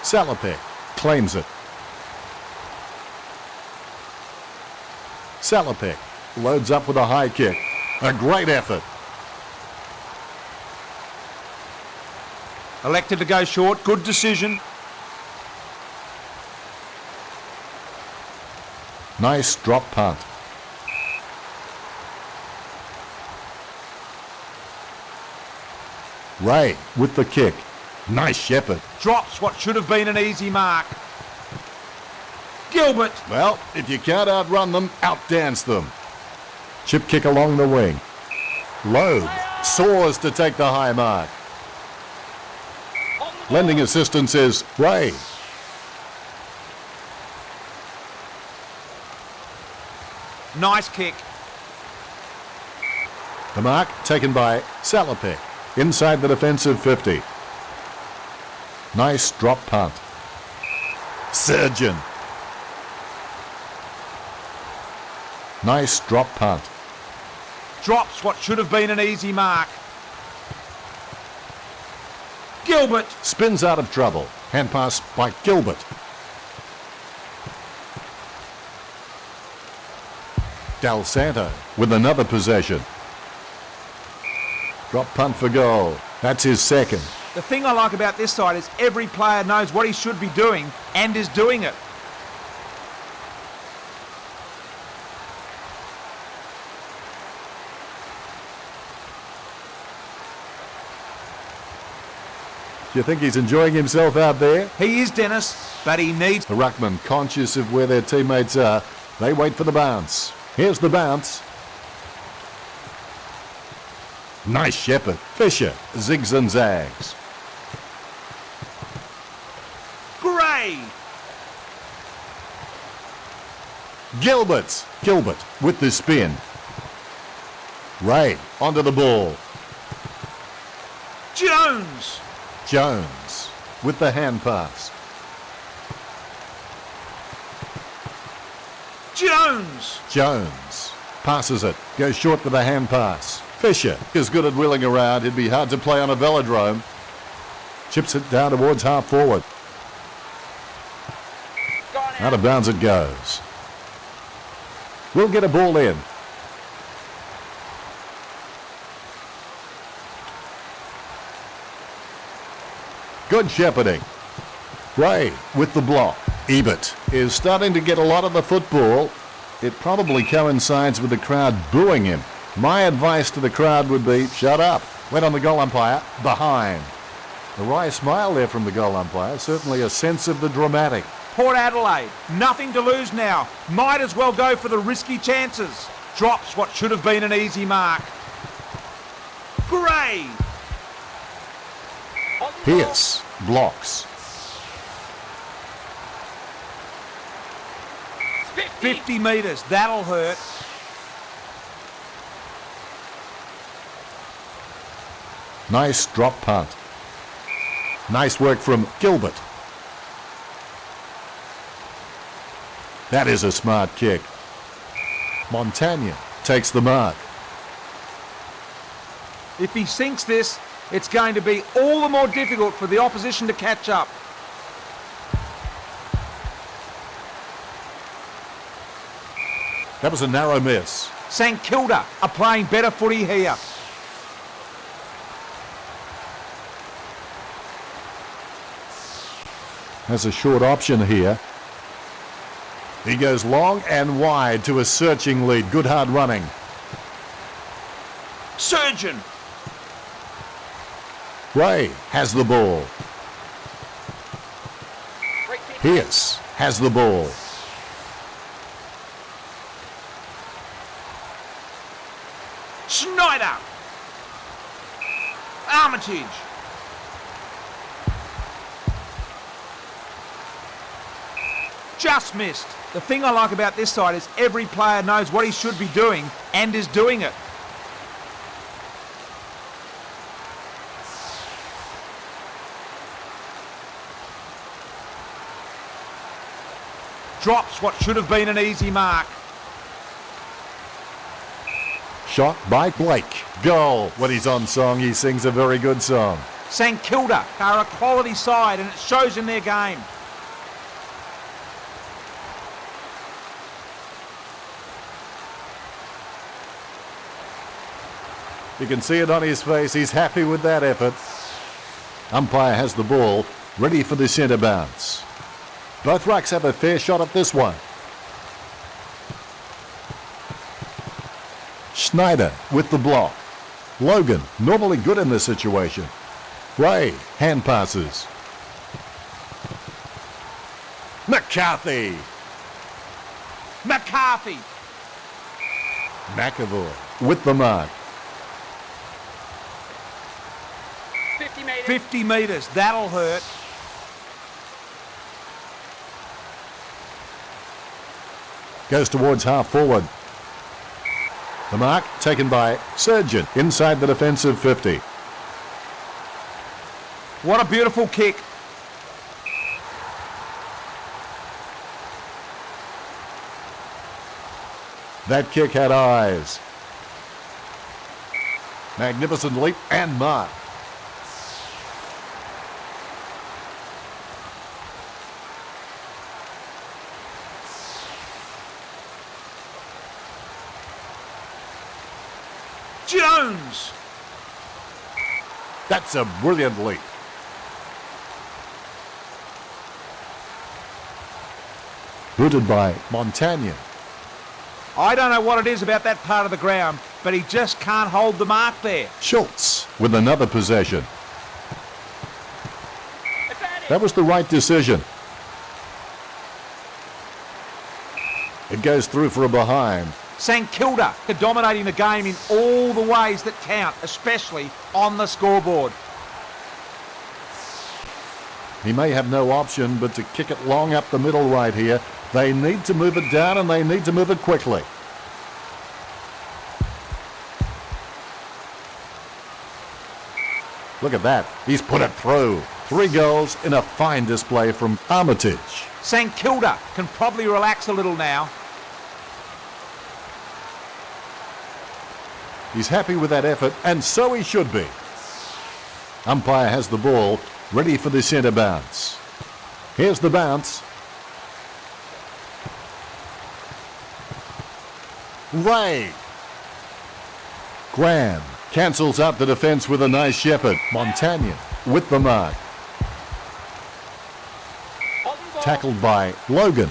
A: Salopek claims it. Salopek loads up with a high kick. A great effort.
B: Elected to go short. Good decision.
A: Nice drop punt. Ray with the kick. Nice shepherd.
B: Drops what should have been an easy mark. Gilbert.
A: Well, if you can't outrun them, outdance them. Chip kick along the wing. Loeb soars to take the high mark. Lending assistance is Ray.
B: Nice kick.
A: The mark taken by Salopek. Inside the defensive 50. Nice drop punt. Surgeon. Nice drop punt.
B: Drops what should have been an easy mark. Gilbert.
A: Spins out of trouble. Hand pass by Gilbert. Del Santo with another possession. Drop punt for goal. That's his second.
B: The thing I like about this side is every player knows what he should be doing and is doing it.
A: Do you think he's enjoying himself out there?
B: He is, Dennis, but he needs...
A: The ruckman, conscious of where their teammates are, they wait for the bounce. Here's the bounce. Nice shepherd. Fisher zigs and zags.
B: Gray.
A: Gilbert with the spin. Ray onto the ball. Jones with the hand pass. Jones passes it. Goes short with a hand pass. Fisher is good at wheeling around. It'd be hard to play on a velodrome. Chips it down towards half forward. Out of bounds it goes. We'll get a ball in. Good shepherding. Ray with the block. Ebert is starting to get a lot of the football. It probably coincides with the crowd booing him. My advice to the crowd would be, shut up. Went on the goal umpire, behind. A wry smile there from the goal umpire. Certainly a sense of the dramatic.
B: Port Adelaide, nothing to lose now. Might as well go for the risky chances. Drops what should have been an easy mark. Gray.
A: Pierce blocks.
B: 50 metres, that'll hurt.
A: Nice drop punt. Nice work from Gilbert. That is a smart kick. Montagna takes the mark.
B: If he sinks this, it's going to be all the more difficult for the opposition to catch up.
A: That was a narrow miss.
B: St Kilda are playing better footy here.
A: Has a short option here. He goes long and wide to a searching lead. Good hard running.
B: Surgeon.
A: Ray has the ball. Pierce has the ball.
B: Schneider. Armitage. Just missed. The thing I like about this side is every player knows what he should be doing and is doing it. Drops what should have been an easy mark.
A: Shot by Blake. Goal. When he's on song, he sings a very good song.
B: St Kilda are a quality side and it shows in their game.
A: You can see it on his face. He's happy with that effort. Umpire has the ball, ready for the centre bounce. Both rucks have a fair shot at this one. Schneider with the block. Logan, normally good in this situation. Ray, hand passes. McCarthy.
B: McCarthy.
A: McAvoy with the mark.
C: 50 metres.
B: 50 metres, that'll hurt.
A: Goes towards half forward. The mark taken by Surgeon inside the defensive 50.
B: What a beautiful kick.
A: That kick had eyes. Magnificent leap and mark.
B: Jones.
A: That's a brilliant leap. Booted by Montagna.
B: I don't know what it is about that part of the ground, but he just can't hold the mark there.
A: Schultz with another possession.
C: Advantage.
A: That was the right decision. It goes through for a behind.
B: St Kilda are dominating the game in all the ways that count, especially on the scoreboard.
A: He may have no option but to kick it long up the middle right here. They need to move it down and they need to move it quickly. Look at that. He's put it through. 3 goals in a fine display from Armitage.
B: St Kilda can probably relax a little now.
A: He's happy with that effort, and so he should be. Umpire has the ball, ready for the centre bounce. Here's the bounce. Ray. Graham cancels out the defence with a nice shepherd. Montagna with the mark.
C: Holding ball.
A: Tackled by Logan.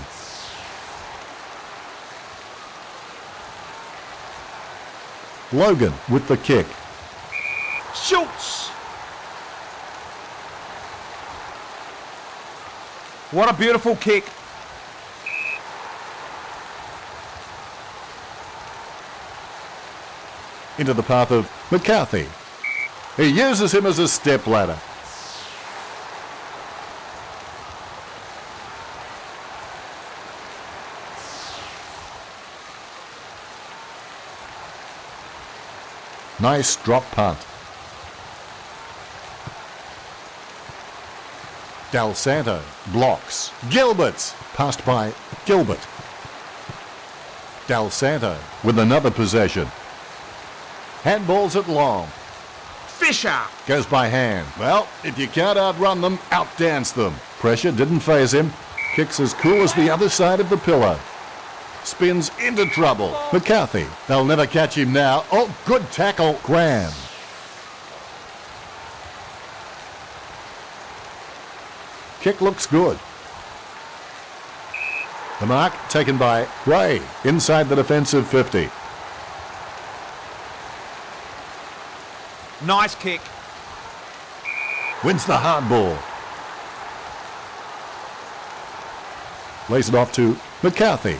A: Logan with the kick.
B: Schultz. What a beautiful kick.
A: Into the path of McCarthy. He uses him as a step ladder. Nice drop punt. Del Santo blocks. Gilbert passed by Gilbert. Del Santo with another possession. Handballs it long.
B: Fisher.
A: Goes by hand. Well, if you can't outrun them, outdance them. Pressure didn't faze him. Kicks as cool as the other side of the pillow. Spins into trouble. McCarthy. They'll never catch him now. Oh, good tackle. Graham. Kick looks good. The mark taken by Ray inside the defensive 50.
B: Nice kick.
A: Wins the hard ball. Lays it off to McCarthy.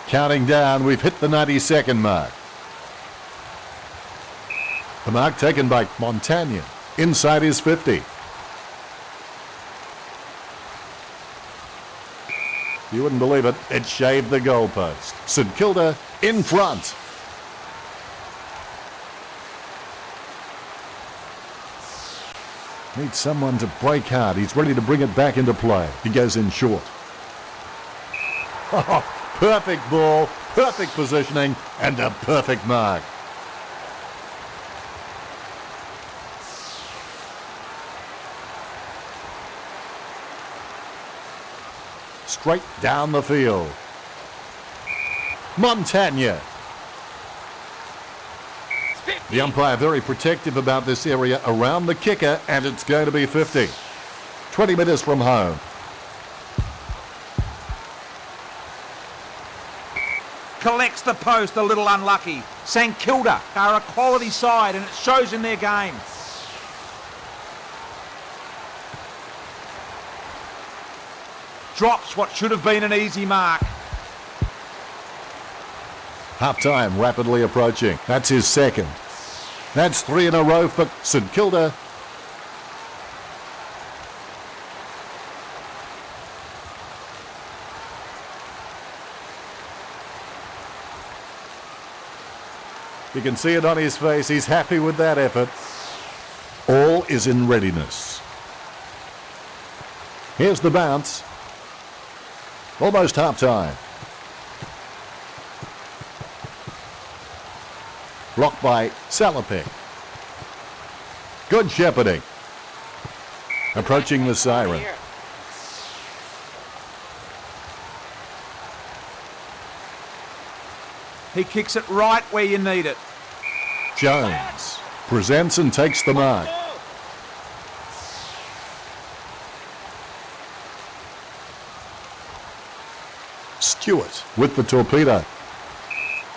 A: Counting down, we've hit the 90-second mark. The mark taken by Montagna inside his 50. You wouldn't believe it, it shaved the goalpost. St Kilda in front. Needs someone to break hard. He's ready to bring it back into play. He goes in short. Oh, perfect ball, perfect positioning, and a perfect mark. Straight down the field. Montagna. The umpire very protective about this area around the kicker, and it's going to be 50. 20 metres from home.
B: Collects the post, a little unlucky. St Kilda are a quality side and it shows in their game. Drops what should have been an easy mark.
A: Half-time rapidly approaching. That's his second. That's 3 in a row for St Kilda. You can see it on his face. He's happy with that effort. All is in readiness. Here's the bounce. Almost half-time. Blocked by Salopek. Good shepherding. Approaching the siren.
B: He kicks it right where you need it.
A: Jones presents and takes the mark. Stewart with the torpedo.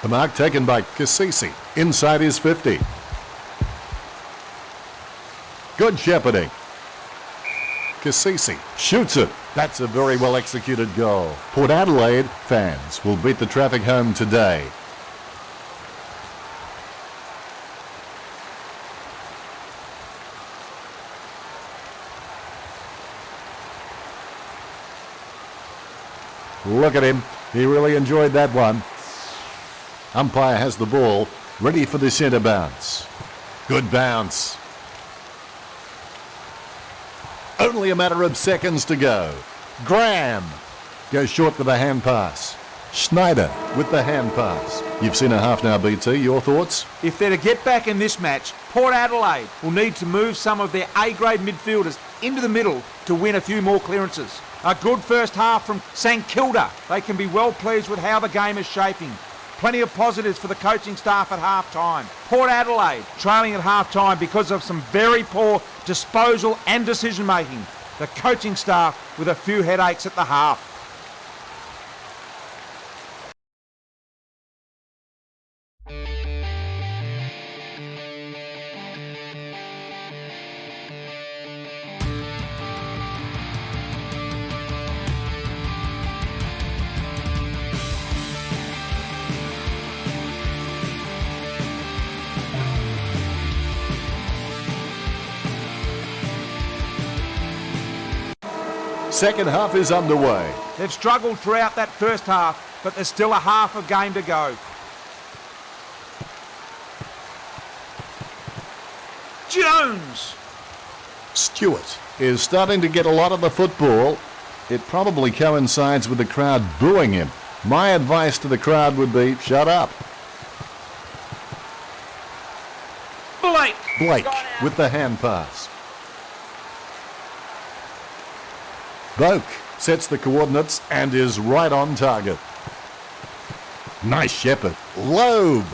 A: The mark taken by Cassisi inside his 50. Good shepherding. Cassisi shoots it. That's a very well executed goal. Port Adelaide fans will beat the traffic home today. Look at him. He really enjoyed that one. Umpire has the ball, ready for the centre bounce. Good bounce. Only a matter of seconds to go. Graham goes short with a hand pass. Schneider with the hand pass. You've seen a half now, BT. Your thoughts?
B: If they're to get back in this match, Port Adelaide will need to move some of their A-grade midfielders into the middle to win a few more clearances. A good first half from St Kilda. They can be well pleased with how the game is shaping. Plenty of positives for the coaching staff at half-time. Port Adelaide trailing at half-time because of some very poor disposal and decision-making. The coaching staff with a few headaches at the half.
A: Second half is underway.
B: They've struggled throughout that first half, but there's still a half of game to go. Jones!
A: Stewart is starting to get a lot of the football. It probably coincides with the crowd booing him. My advice to the crowd would be, shut up. Blake with the hand pass. Boak sets the coordinates and is right on target. Nice shepherd. Loeb.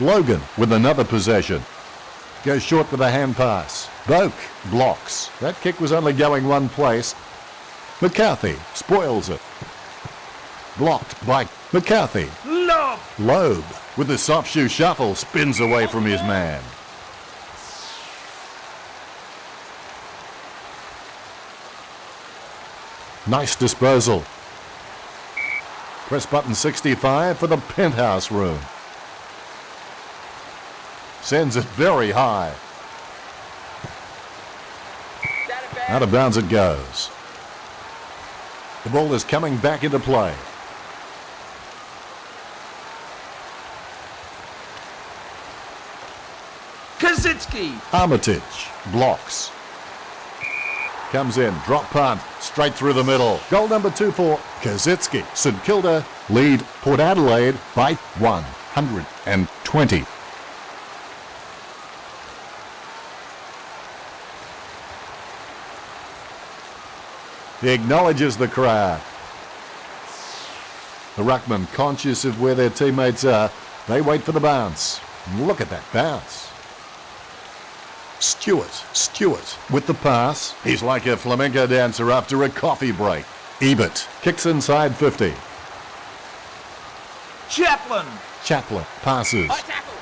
A: Logan with another possession. Goes short with a hand pass. Boak blocks. That kick was only going one place. McCarthy spoils it. Blocked by McCarthy. Loeb with the soft shoe shuffle spins away from his man. Nice disposal. Press button 65 for the penthouse room. Sends it very high. Out of bounds it goes. The ball is coming back into play.
B: Kositsky.
A: Armitage blocks. Comes in, drop punt, straight through the middle. Goal number 2 for Kositsky. St Kilda lead Port Adelaide by 120. He acknowledges the crowd. The ruckman, conscious of where their teammates are, they wait for the bounce. Look at that bounce. Stewart with the pass. He's like a flamenco dancer after a coffee break. Ebert kicks inside 50.
B: Chaplin.
A: Chaplin passes.
C: High tackle.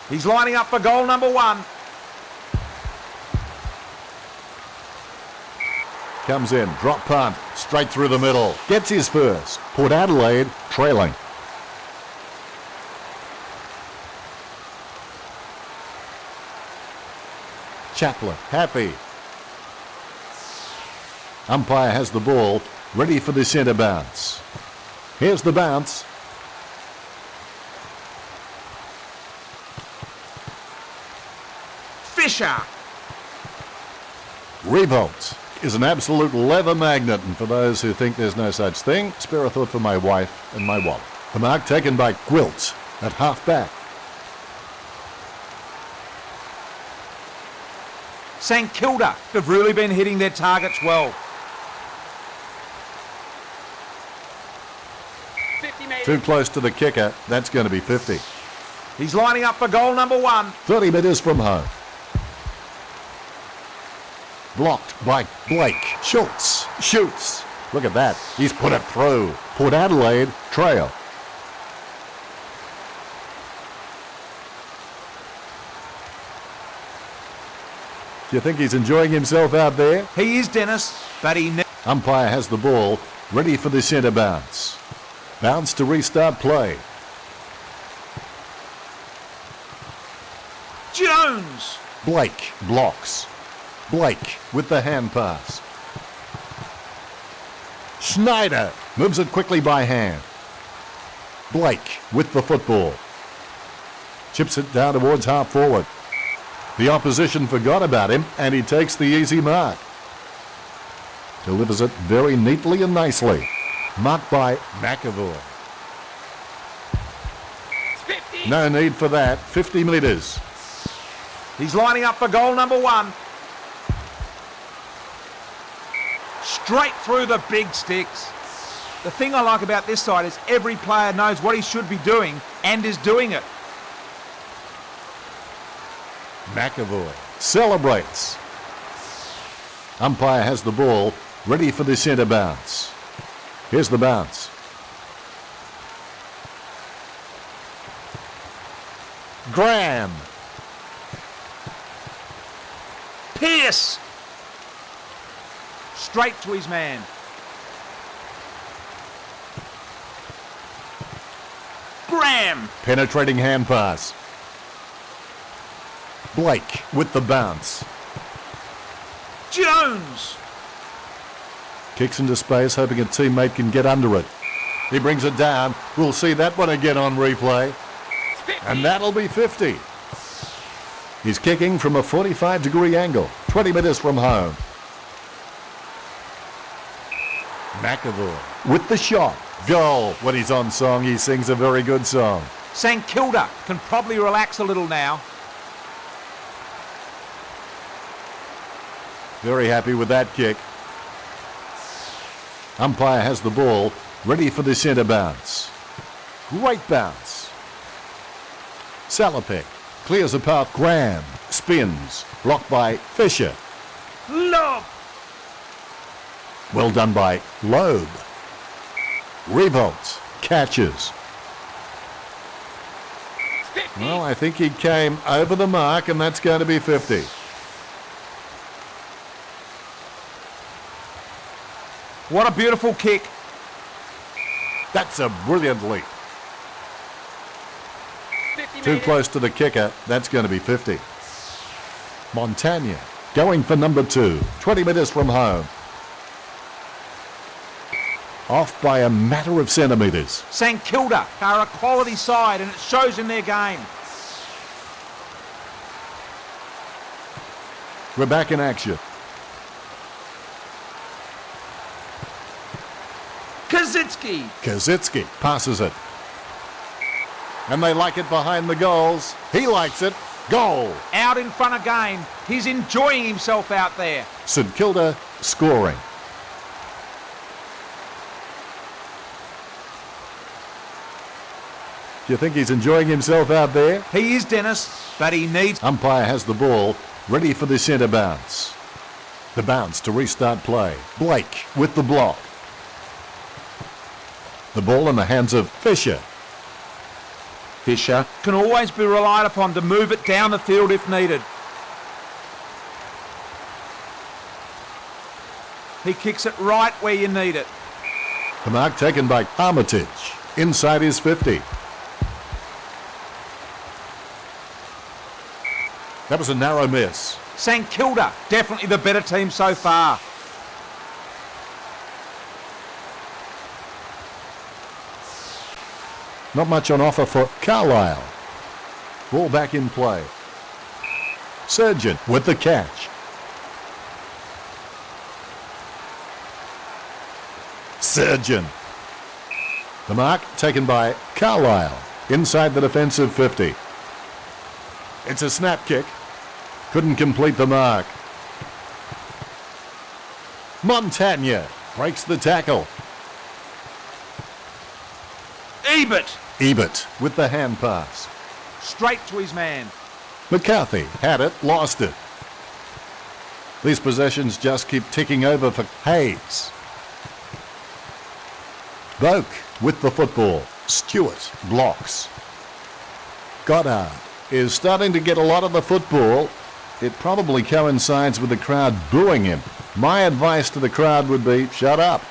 B: He's lining up for goal number 1.
A: Comes in, drop punt, straight through the middle. Gets his first. Port Adelaide trailing. Chaplin, happy. Umpire has the ball, ready for the centre bounce. Here's the bounce.
B: Fisher.
A: Revolt is an absolute leather magnet, and for those who think there's no such thing, spare a thought for my wife and my wallet. The mark taken by Gwilt at half-back.
B: St Kilda have really been hitting their targets well.
C: 50 metres.
A: Too close to the kicker, that's going to be 50.
B: He's lining up for goal number 1.
A: 30 metres from home. Blocked by Blake. Schultz shoots. Look at that. He's put it through. Port Adelaide trail. Do you think he's enjoying himself out there?
B: He is, Dennis, but he...
A: Umpire has the ball, ready for the centre bounce. Bounce to restart play.
B: Jones.
A: Blake blocks. Blake with the hand pass. Schneider moves it quickly by hand. Blake with the football. Chips it down towards half forward. The opposition forgot about him and he takes the easy mark. Delivers it very neatly and nicely. Marked by McAvoy.
C: 50.
A: No need for that. 50 metres.
B: He's lining up for goal number 1. Straight through the big sticks. The thing I like about this side is every player knows what he should be doing and is doing it.
A: McAvoy celebrates. Umpire has the ball, ready for the centre bounce. Here's the bounce. Graham.
B: Pierce. Straight to his man. Graham.
A: Penetrating hand pass. Blake with the bounce.
B: Jones.
A: Kicks into space, hoping a teammate can get under it. He brings it down. We'll see that one again on replay.
C: 50.
A: And that'll be 50. He's kicking from a 45-degree angle, 20 metres from home. McAvoy with the shot. Goal. When he's on song, he sings a very good song.
B: St Kilda can probably relax a little now.
A: Very happy with that kick. Umpire has the ball, ready for the centre bounce. Great bounce. Salopek clears a path. Graham spins, blocked by Fisher.
B: Look.
A: Well done by Loeb. Revolt catches.
C: 50.
A: Well, I think he came over the mark, and that's going to be 50.
B: What a beautiful kick.
A: That's a brilliant leap.
C: 50
A: Too
C: metres.
A: close to the kicker. That's going to be 50. Montagna going for number 2. 20 metres from home. Off by a matter of centimetres.
B: St Kilda are a quality side and it shows in their game.
A: We're back in action. Kazitsky passes it. And they like it behind the goals. He likes it. Goal.
B: Out in front again. He's enjoying himself out there.
A: St Kilda scoring. Do you think he's enjoying himself out there?
B: He is, Dennis, but he needs...
A: Umpire has the ball, ready for the centre bounce. The bounce to restart play. Blake with the block. The ball in the hands of Fisher.
B: Fisher can always be relied upon to move it down the field if needed. He kicks it right where you need it.
A: The mark taken by Armitage. Inside his 50. That was a narrow miss.
B: St Kilda, definitely the better team so far.
A: Not much on offer for Carlisle. Ball back in play. Surgeon with the catch. Surgeon. The mark taken by Carlisle. Inside the defensive 50. It's a snap kick. Couldn't complete the mark. Montagna breaks the tackle. Ebert with the hand pass.
B: Straight to his man.
A: McCarthy had it, lost it. These possessions just keep ticking over for Hayes. Boak with the football. Stewart blocks. Goddard is starting to get a lot of the football. It probably coincides with the crowd booing him. My advice to the crowd would be, shut up.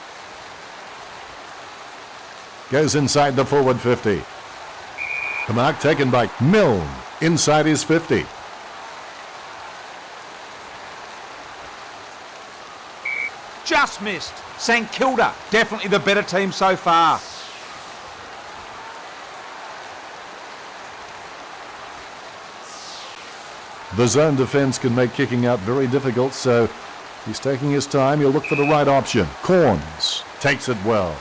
A: Goes inside the forward 50. The mark taken by Milne. Inside his 50.
B: Just missed. St Kilda, definitely the better team so far.
A: The zone defence can make kicking out very difficult, so he's taking his time. He'll look for the right option. Corns takes it well.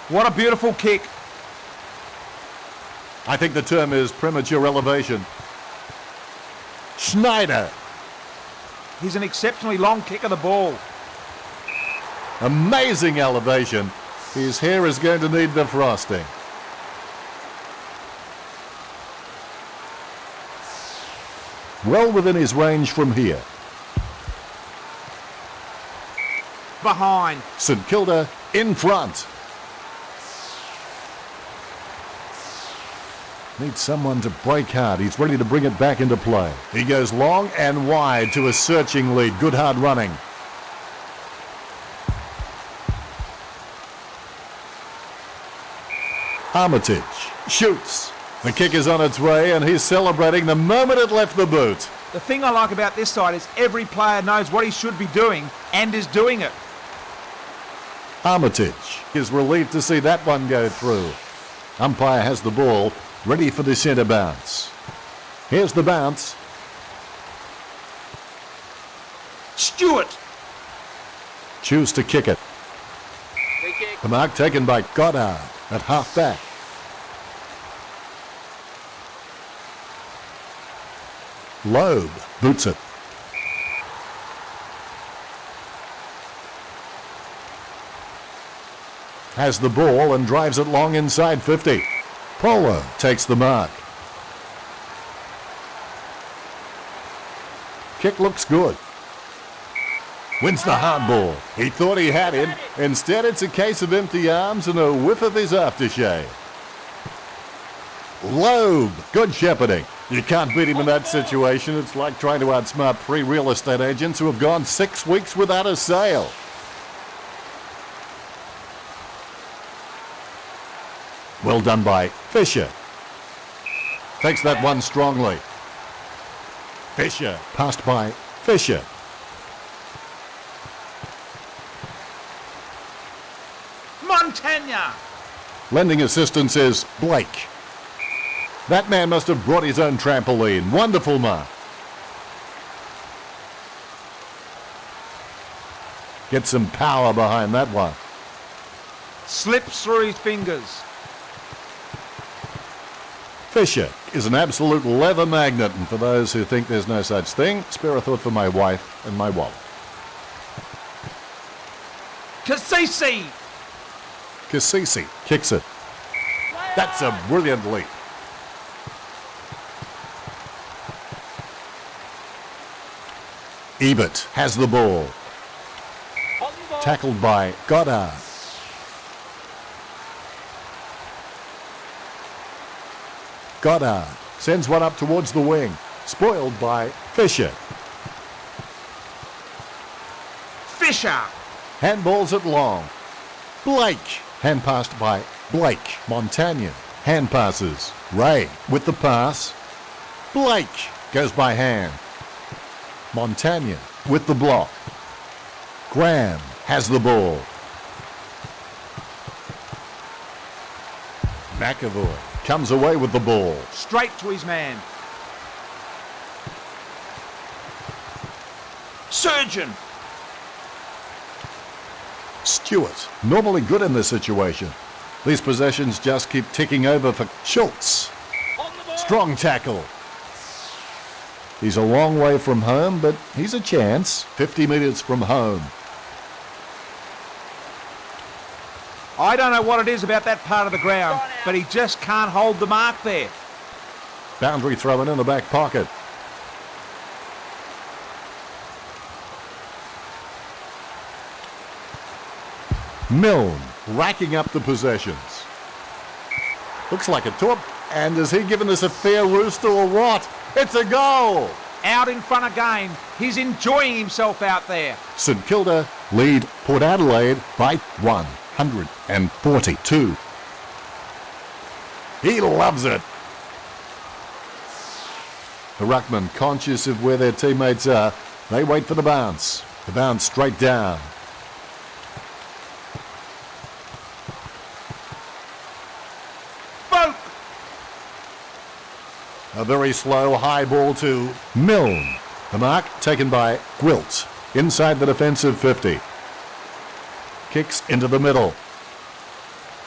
B: What a beautiful kick.
A: I think the term is premature elevation. Schneider.
B: He's an exceptionally long kick of the ball.
A: Amazing elevation. His hair is going to need defrosting. Well within his range from here.
B: Behind.
A: St Kilda in front. Needs someone to break hard. He's ready to bring it back into play. He goes long and wide to a searching lead. Good hard running. Armitage shoots. The kick is on its way and he's celebrating the moment it left the boot.
B: The thing I like about this side is every player knows what he should be doing and is doing it.
A: Armitage is relieved to see that one go through. Umpire has the ball, ready for the centre bounce. Here's the bounce.
B: Stewart.
A: Choose to kick it.
C: Free kick.
A: The mark taken by Goddard at half back. Loeb boots it. Has the ball and drives it long inside 50. Polo takes the mark. Kick looks good. Wins the hard ball. He thought he had him. Instead, it's a case of empty arms and a whiff of his aftershave. Loeb, good shepherding. You can't beat him in that situation. It's like trying to outsmart 3 real estate agents who have gone 6 weeks without a sale. Well done by Fisher. Takes that one strongly. Fisher, passed by Fisher.
B: Montagna.
A: Lending assistance is Blake. That man must have brought his own trampoline. Wonderful mark. Get some power behind that one.
B: Slips through his fingers.
A: Fisher is an absolute leather magnet, and for those who think there's no such thing, spare a thought for my wife and my wallet.
B: Kasisi.
A: Kasisi kicks it. That's a brilliant leap. Ebert has the ball. Tackled by Goddard. Goddard sends one up towards the wing. Spoiled by Fisher.
B: Fisher.
A: Handballs it long. Blake. Hand passed by Blake. Montagnon. Hand passes. Ray with the pass. Blake goes by hand. Montagnon with the block. Graham has the ball. McAvoy comes away with the ball.
B: Straight to his man. Surgeon.
A: Stewart, normally good in this situation. These possessions just keep ticking over for Schultz. Strong tackle. He's a long way from home, but he's a chance. 50 metres from home.
B: I don't know what it is about that part of the ground, but he just can't hold the mark there.
A: Boundary thrown in the back pocket. Milne racking up the possessions. Looks like a top. And has he given us a fair rooster or what? It's a goal!
B: Out in front again. He's enjoying himself out there.
A: St Kilda lead Port Adelaide by 142. He loves it. The ruckman, conscious of where their teammates are, they wait for the bounce. The bounce straight down. A very slow high ball to Milne. The mark taken by Gwilt inside the defensive 50. Kicks into the middle.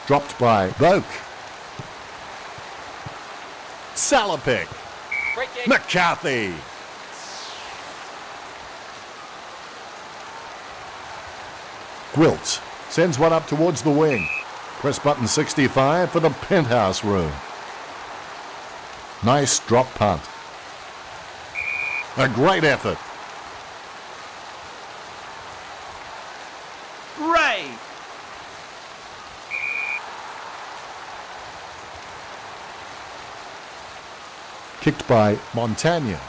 A: Dropped by Boak. Salopek. McCarthy. Gwilt sends one up towards the wing. Press button 65 for the penthouse room. Nice drop punt. A great effort.
B: Ray.
A: Kicked by Montagnon.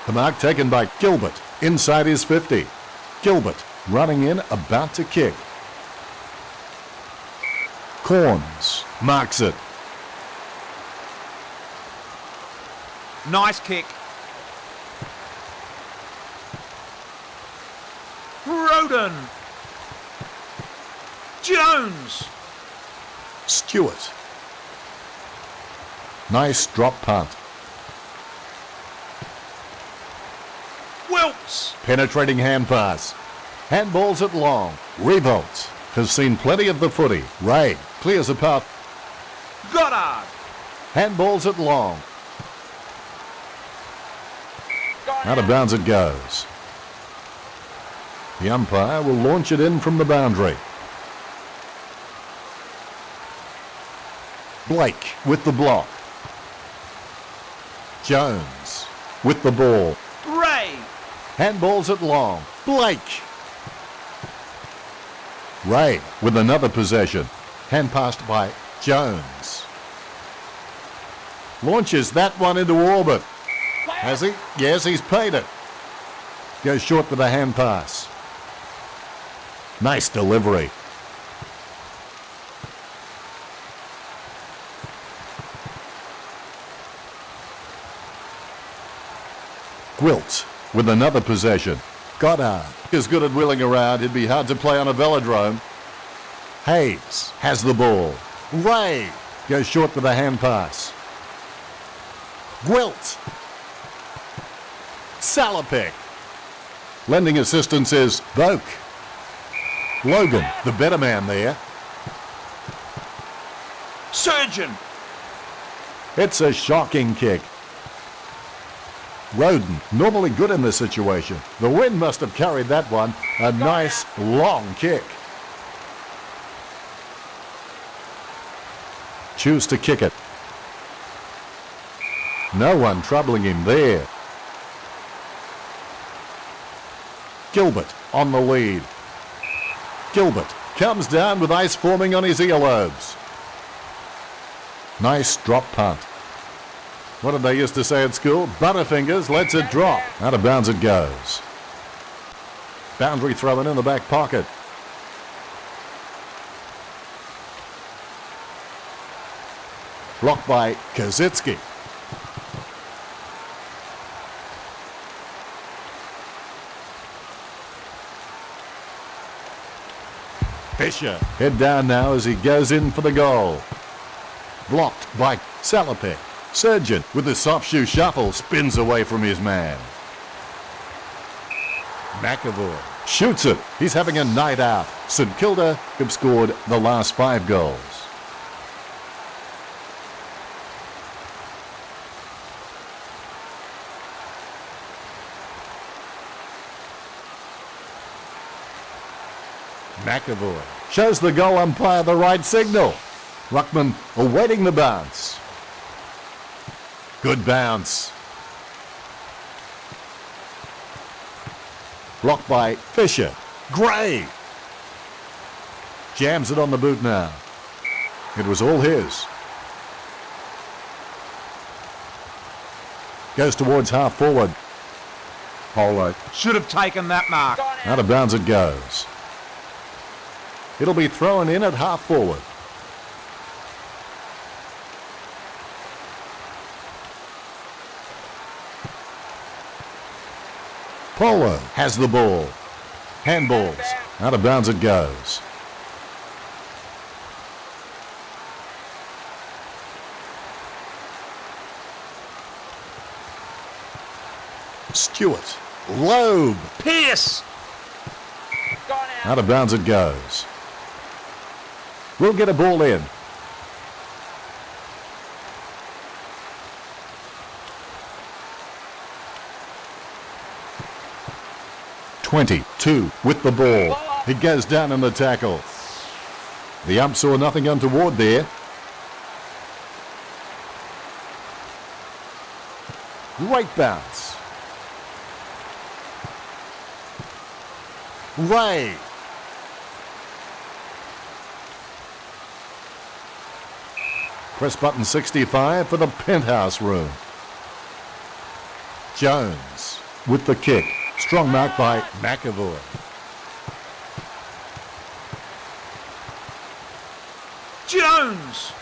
A: The mark taken by Gilbert inside his 50. Gilbert running in, about to kick. Corns marks it.
B: Nice kick. Roden. Jones.
A: Stewart. Nice drop punt.
B: Wilkes.
A: Penetrating hand pass. Handballs it long. Revolt has seen plenty of the footy. Ray clears a path.
B: Goddard.
A: Handballs it long. Out of bounds it goes. The umpire will launch it in from the boundary. Blake with the block. Jones with the ball.
B: Ray.
A: Handballs it long. Blake. Ray with another possession. Hand passed by Jones. Launches that one into orbit. Has he? Yes, he's paid it. Goes short with a hand pass. Nice delivery. Gwilt with another possession. Goddard is good at wheeling around. It'd be hard to play on a velodrome. Hayes has the ball. Ray goes short with a hand pass. Gwilt. Salopek. Lending assistance is Boak. Logan, the better man there.
B: Surgeon.
A: It's a shocking kick. Roden, normally good in this situation. The wind must have carried that one. A nice long kick. Choose to kick it. No one troubling him there. Gilbert on the lead. Gilbert comes down with ice forming on his earlobes. Nice drop punt. What did they used to say at school? Butterfingers lets it drop. Out of bounds it goes. Boundary thrown in the back pocket. Blocked by Kazitsky. Fisher. Head down now as he goes in for the goal. Blocked by Salopek. Surgeon with the soft shoe shuffle spins away from his man. McAvoy shoots it. He's having a night out. St Kilda have scored the last 5 goals. McAvoy shows the goal umpire the right signal. Ruckman awaiting the bounce. Good bounce. Blocked by Fisher. Gray jams it on the boot now. It was all his. Goes towards half forward. Polo
B: Should have taken that mark.
A: out of bounds it goes. It'll be thrown in at half forward. Polo has the ball. Handballs. Out of bounds it goes. Stewart. Loeb.
B: Pierce.
A: Out of bounds it goes. We'll get a ball in. (22) with the ball. It goes down in the tackle. The ump saw nothing untoward there. Great bounce. Ray. Press button 65 for the penthouse room. Jones with the kick. Strong mark by McAvoy.
B: Jones.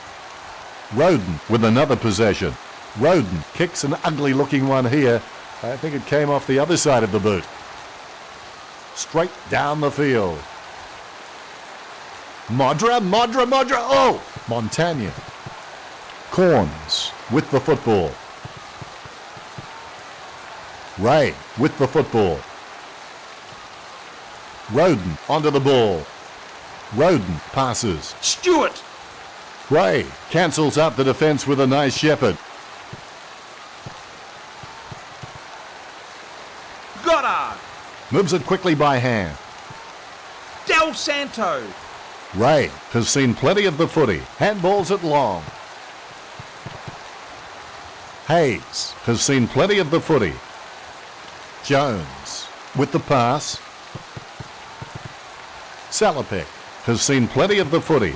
A: Roden with another possession. Roden kicks an ugly looking one here. I think it came off the other side of the boot. Straight down the field. Modra. Oh! Montagna. Corns with the football. Ray with the football. Roden onto the ball. Roden passes.
B: Stewart.
A: Ray cancels out the defence with a nice shepherd.
B: Goddard.
A: Moves it quickly by hand.
B: Del Santo.
A: Ray has seen plenty of the footy. Handballs it long. Hayes has seen plenty of the footy. Jones with the pass. Salopek has seen plenty of the footy.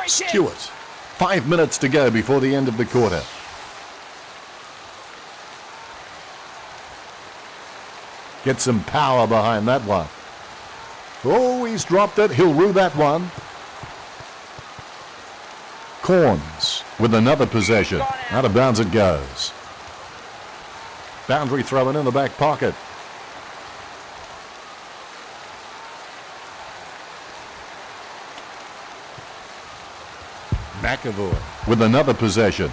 A: Stewart. 5 minutes to go before the end of the quarter. Get some power behind that one. Oh, he's dropped it. He'll rue that one. Corns with another possession. Out of bounds it goes. Boundary thrown in the back pocket. McAvoy with another possession.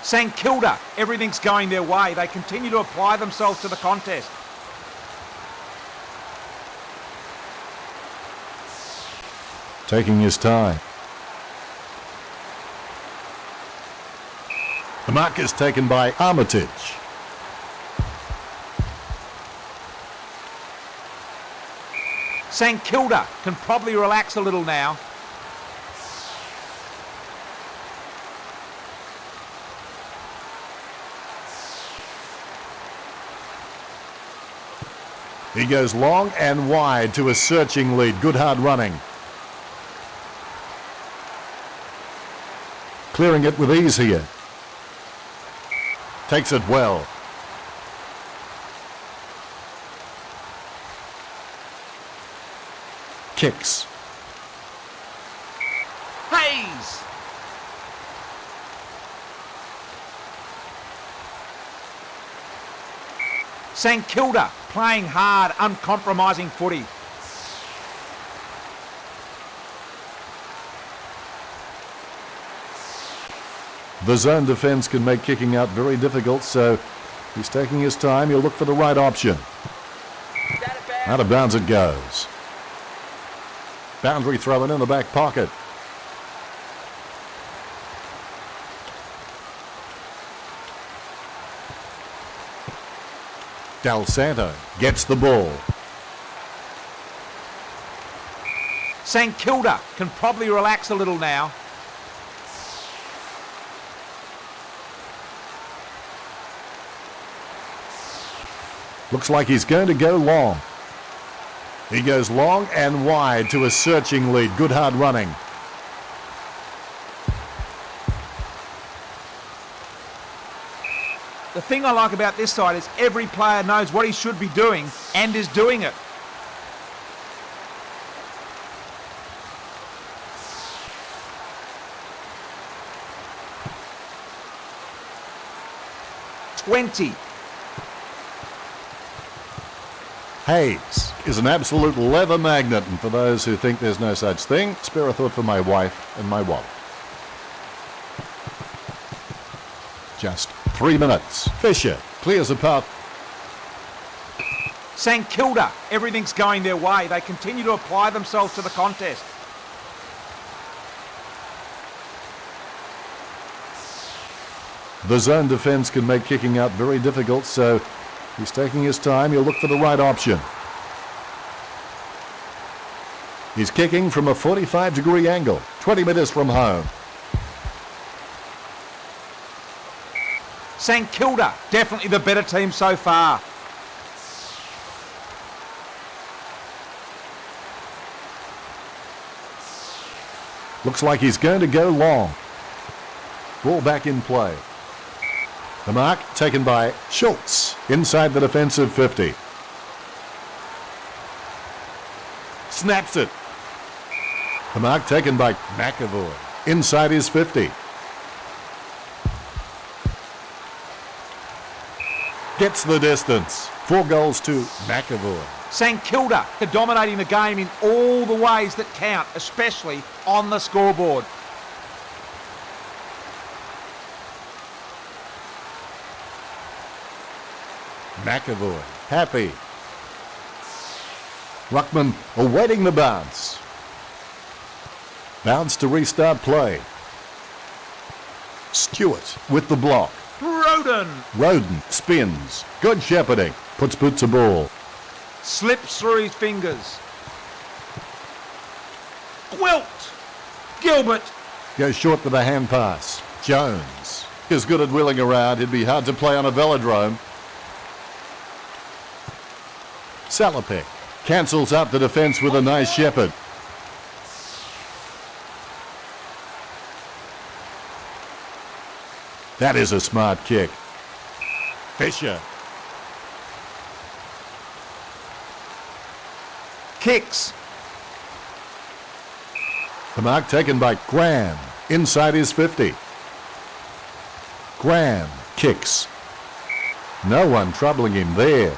B: St Kilda. Everything's going their way. They continue to apply themselves to the contest.
A: Taking his time. The mark is taken by Armitage.
B: St Kilda can probably relax a little now.
A: He goes long and wide to a searching lead. Good hard running. Clearing it with ease here. Takes it well. Kicks.
B: Hayes! St Kilda playing hard, uncompromising footy.
A: The zone defence can make kicking out very difficult, so he's taking his time. He'll look for the right option. Out of bounds it goes. Boundary throw in the back pocket. Del Santo gets the ball.
B: St Kilda can probably relax a little now.
A: Looks like he's going to go long. He goes long and wide to a searching lead. Good hard running.
B: The thing I like about this side is every player knows what he should be doing and is doing it. "20.
A: Hayes is an absolute leather magnet, and for those who think there's no such thing, spare a thought for my wife and my wallet. Just 3 minutes. Fisher clears the path.
B: St Kilda, everything's going their way. They continue to apply themselves to the contest.
A: The zone defence can make kicking out very difficult, so he's taking his time. He'll look for the right option. He's kicking from a 45-degree angle, 20 metres from home.
B: St Kilda, definitely the better team so far.
A: Looks like he's going to go long. Ball back in play. The mark taken by Schultz inside the defensive 50. Snaps it. The mark taken by McAvoy inside his 50. Gets the distance. 4 goals to McAvoy.
B: St Kilda are dominating the game in all the ways that count, especially on the scoreboard.
A: McAvoy happy. Ruckman awaiting the bounce. Bounce to restart play. Stewart with the block. Roden spins. Good shepherding. Puts boot to ball.
B: Slips through his fingers. Gwilt. Gilbert.
A: Goes short with a hand pass. Jones is good at wheeling around. It'd be hard to play on a velodrome. Salopek cancels out the defence with a nice shepherd. That is a smart kick. Fisher.
B: Kicks.
A: The mark taken by Graham inside his 50. Graham kicks. No one troubling him there.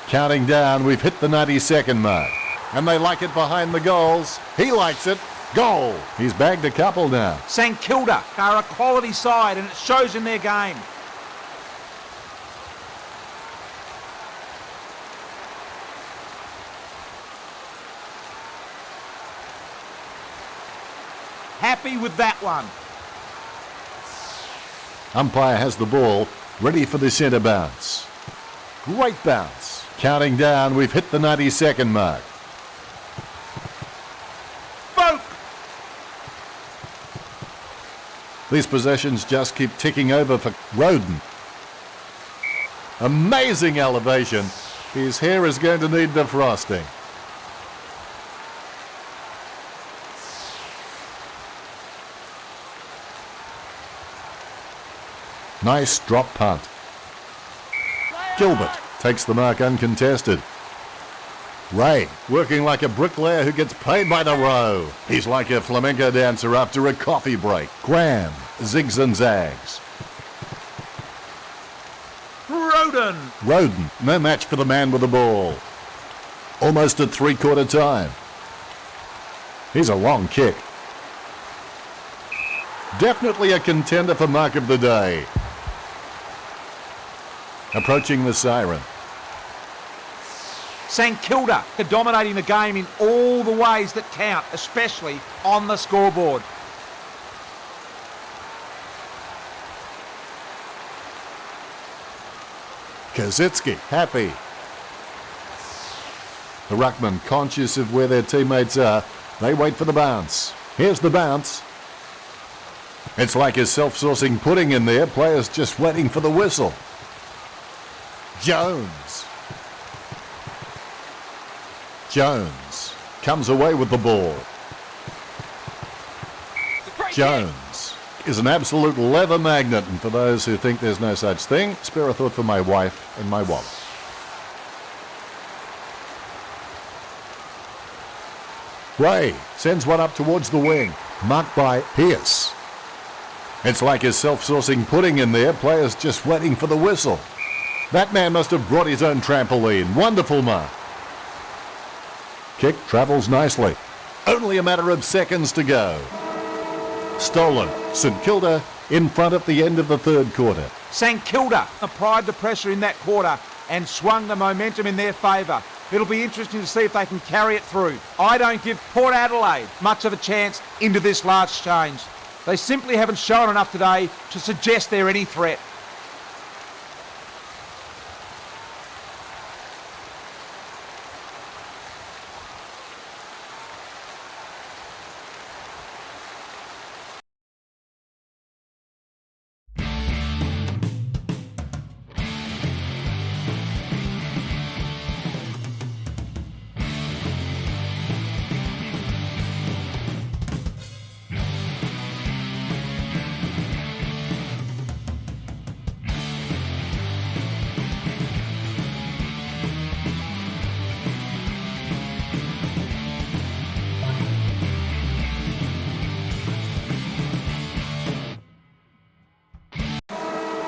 A: Counting down, we've hit the 90-second mark. And they like it behind the goals. He likes it. Goal. He's bagged a couple now.
B: St Kilda are a quality side and it shows in their game. happy with that one.
A: Umpire has the ball, ready for the centre bounce. Great bounce. Counting down, we've hit the 90-second mark.
B: Vote!
A: These possessions just keep ticking over for Roden. Amazing elevation. His hair is going to need defrosting. Nice drop punt. Gilbert takes the mark uncontested. Ray, working like a bricklayer who gets paid by the row. He's like a flamenco dancer after a coffee break. Graham zigs and zags. Roden, no match for the man with the ball. Almost at three-quarter time. Here's a long kick. Definitely a contender for mark of the day. Approaching the siren.
B: St Kilda are dominating the game in all the ways that count, especially on the scoreboard.
A: Kazitsky, happy. The ruckman, conscious of where their teammates are, they wait for the bounce. Here's the bounce. It's like a self-sourcing pudding in there, players just waiting for the whistle. Jones comes away with the ball. Jones is an absolute leather magnet, and for those who think there's no such thing, spare a thought for my wife and my wallet. Ray sends one up towards the wing, marked by Pierce. It's like a self-sourcing pudding in there, players just waiting for the whistle. That man must have brought his own trampoline. Wonderful mark. Kick travels nicely. Only a matter of seconds to go. Stolen. St Kilda in front at the end of the third quarter.
B: St Kilda applied the pressure in that quarter and swung the momentum in their favour. It'll be interesting to see if they can carry it through. I don't give Port Adelaide much of a chance into this last change. They simply haven't shown enough today to suggest they're any threat.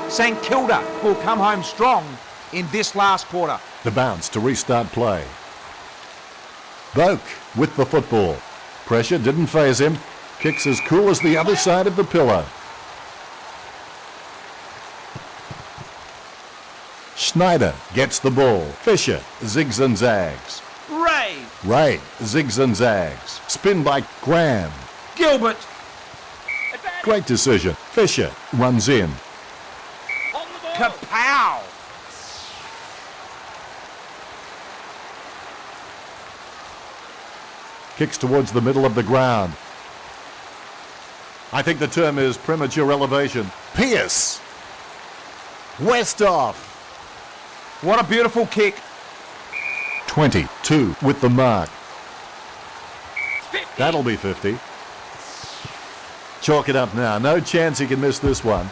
B: St Kilda will come home strong in this last quarter.
A: The bounce to restart play. Boak with the football. Pressure didn't faze him. Kicks as cool as the other side of the pillow. Schneider gets the ball. Fisher zigs and zags. Ray zigs and zags. Spin by Graham.
B: Gilbert.
A: Great decision. Fisher runs in.
B: Kapow!
A: Kicks towards the middle of the ground. I think the term is premature elevation. Pierce! West off.
B: What a beautiful kick.
A: 22 with the mark. That'll be 50. Chalk it up now. No chance he can miss this one.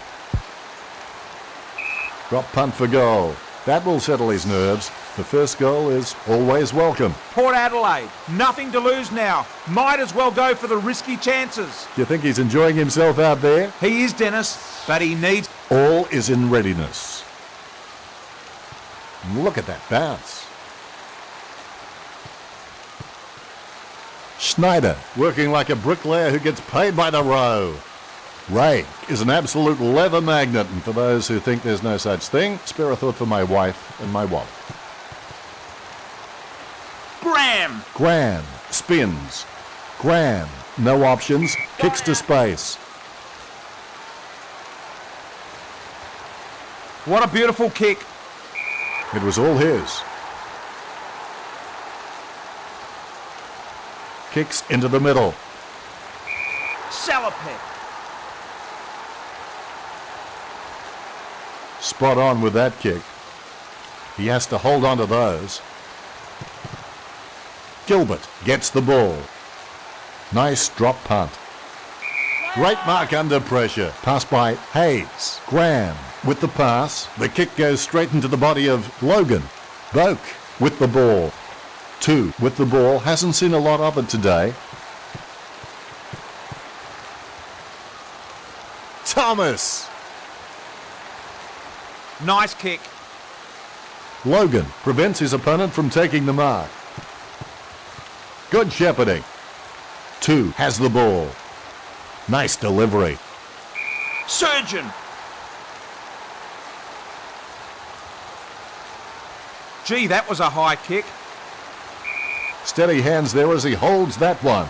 A: Drop punt for goal. That will settle his nerves. The first goal is always welcome.
B: Port Adelaide, nothing to lose now. Might as well go for the risky chances.
A: Do you think he's enjoying himself out there?
B: He is, Dennis, but he needs...
A: All is in readiness. Look at that bounce. Schneider, working like a bricklayer who gets paid by the row. Ray is an absolute leather magnet, and for those who think there's no such thing, spare a thought for my wife and my wallet. Graham spins. Graham no options, kicks to space.
B: What a beautiful kick.
A: It was all his. Kicks into the middle.
B: Salopet.
A: Spot on with that kick. He has to hold on to those. Gilbert gets the ball. Nice drop punt. Great mark under pressure. Pass by Hayes. Graham with the pass. The kick goes straight into the body of Logan. Boak with the ball. 2 with the ball. Hasn't seen a lot of it today. Thomas.
B: Nice kick.
A: Logan prevents his opponent from taking the mark. Good shepherding. 2 has the ball. Nice delivery.
B: Surgeon. Gee, that was a high kick.
A: Steady hands there as he holds that one.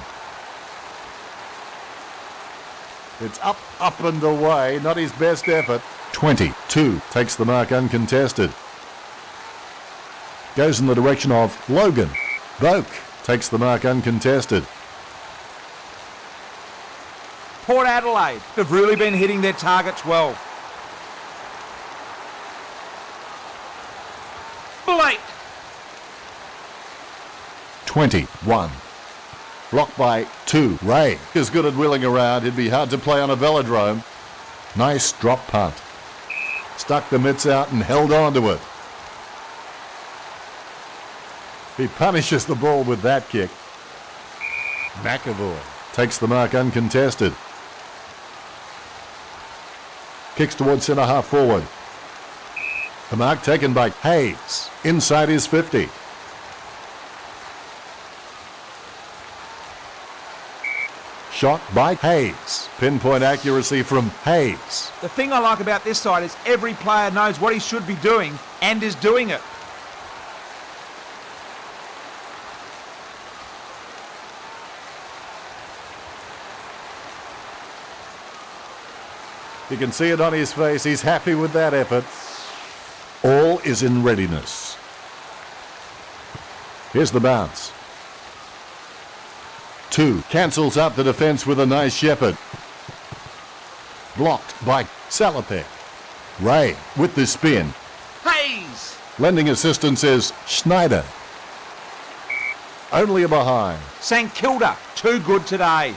A: It's up, up and away. Not his best effort. 22 takes the mark uncontested. Goes in the direction of Logan. Boak takes the mark uncontested.
B: Port Adelaide have really been hitting their targets well. Blake.
A: 21. Blocked by 2. Ray is good at wheeling around. It'd be hard to play on a velodrome. Nice drop punt. Stuck the mitts out and held on to it. He punishes the ball with that kick. McAvoy takes the mark uncontested. Kicks towards centre half forward. The mark taken by Hayes. Inside his 50. Shot by Hayes. Pinpoint accuracy from Hayes.
B: The thing I like about this side is every player knows what he should be doing and is doing it.
A: You can see it on his face. He's happy with that effort. All is in readiness. Here's the bounce. 2 cancels out the defence with a nice shepherd. Blocked by Salopek. Ray with the spin.
B: Hayes.
A: Lending assistance is Schneider. Only a behind.
B: St Kilda, too good today.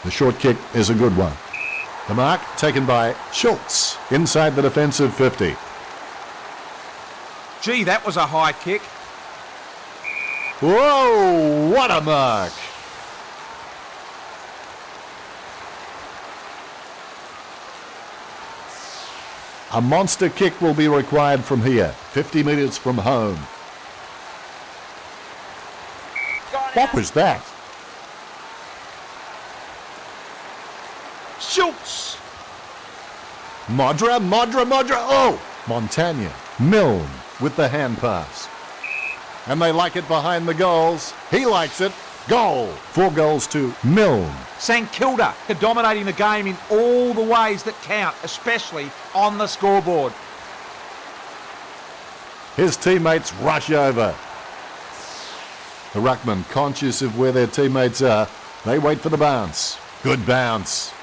A: The short kick is a good one. The mark taken by Schultz inside the defensive 50.
B: Gee, that was a high kick.
A: Whoa, what a mark. A monster kick will be required from here, 50 metres from home. What was that?
B: Schultz.
A: Modra. Oh! Montagna. Milne with the hand pass. And they like it behind the goals. He likes it. Goal. 4 goals to Milne.
B: St Kilda are dominating the game in all the ways that count, especially on the scoreboard.
A: His teammates rush over. The ruckman, conscious of where their teammates are, they wait for the bounce. Good bounce.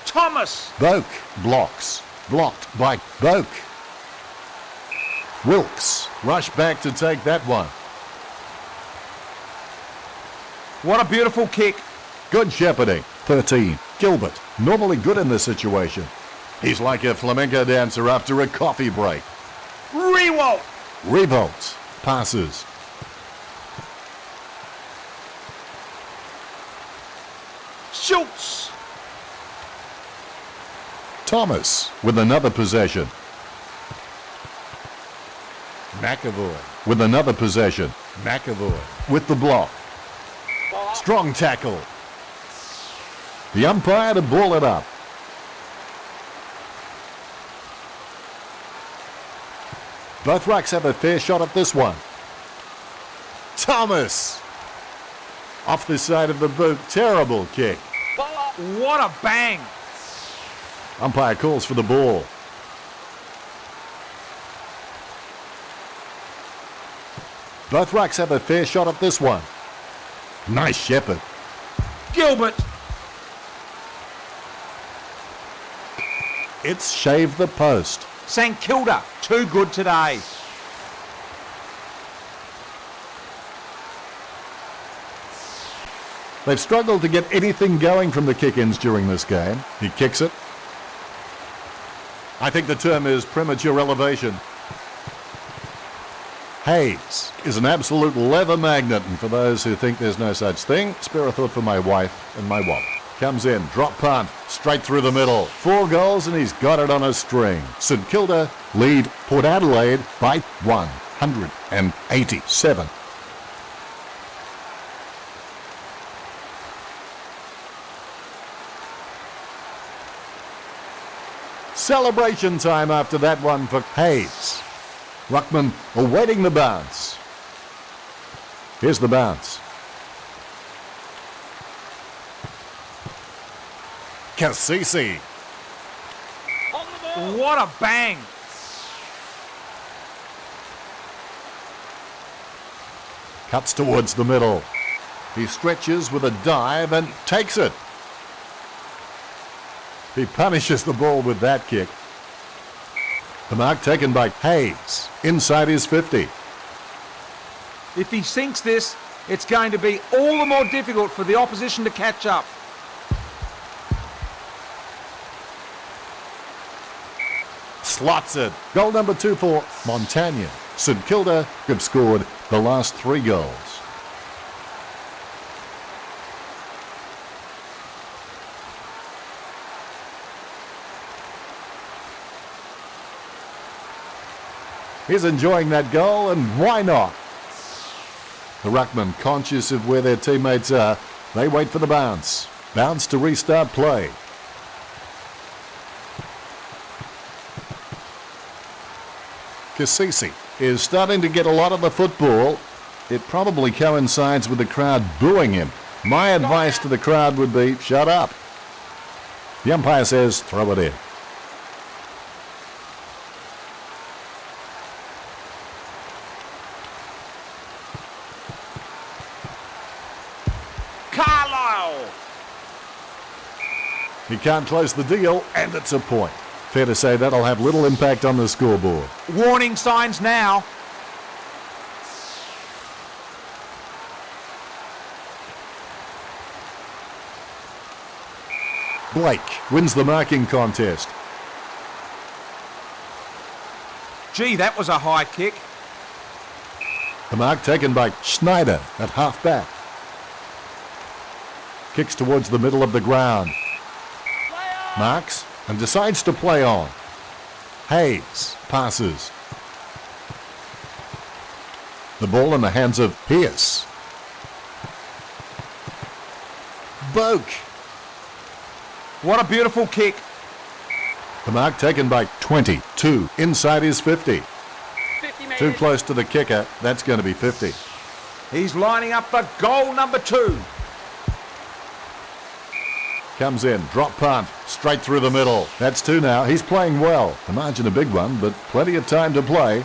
B: Thomas.
A: Boak blocks. Blocked by Boak. Wilkes rush back to take that one.
B: What a beautiful kick.
A: Good shepherding. 13. Gilbert, normally good in this situation. He's like a flamenco dancer after a coffee break.
B: Rewalt.
A: Revolt passes.
B: Schultz.
A: Thomas with another possession. McAvoy with another possession. McAvoy with the block. Strong tackle. The umpire to ball it up. Both rucks have a fair shot at this one. Thomas! Off the side of the boot. Terrible kick.
B: What a bang!
A: Umpire calls for the ball. Both rucks have a fair shot at this one. Nice shepherd.
B: Gilbert!
A: It's shaved the post.
B: St Kilda, too good today.
A: They've struggled to get anything going from the kick-ins during this game. He kicks it. I think the term is premature elevation. Hayes is an absolute leather magnet, and for those who think there's no such thing, spare a thought for my wife and my wallet. Comes in, drop punt, straight through the middle. 4 goals and he's got it on a string. St Kilda lead Port Adelaide by 187. Celebration time after that one for Hayes. Ruckman awaiting the bounce. Here's the bounce. Cassisi.
B: What a bang!
A: Cuts towards the middle. He stretches with a dive and takes it. He punishes the ball with that kick. The mark taken by Hayes, inside his 50.
B: If he sinks this, it's going to be all the more difficult for the opposition to catch up.
A: Slots it. Goal number 2 for Montagna. St Kilda have scored the last 3 goals. He's enjoying that goal, and why not? The ruckman, conscious of where their teammates are, they wait for the bounce. Bounce to restart play. Cassisi is starting to get a lot of the football. It probably coincides with the crowd booing him. My advice to the crowd would be, shut up. The umpire says, throw it in.
B: Carlisle!
A: He can't close the deal, and it's a point. Fair to say that'll have little impact on the scoreboard.
B: Warning signs now.
A: Blake wins the marking contest.
B: Gee, that was a high kick.
A: The mark taken by Schneider at half-back. Kicks towards the middle of the ground. Marks and decides to play on. Hayes passes. The ball in the hands of Pierce. Boak.
B: What a beautiful kick.
A: The mark taken by 22 inside his 50.
C: 50 metres.
A: Too close to the kicker. That's going to be 50.
B: He's lining up for goal number 2.
A: Comes in, drop punt, straight through the middle. That's 2 now. He's playing well. The margin a big one, but plenty of time to play.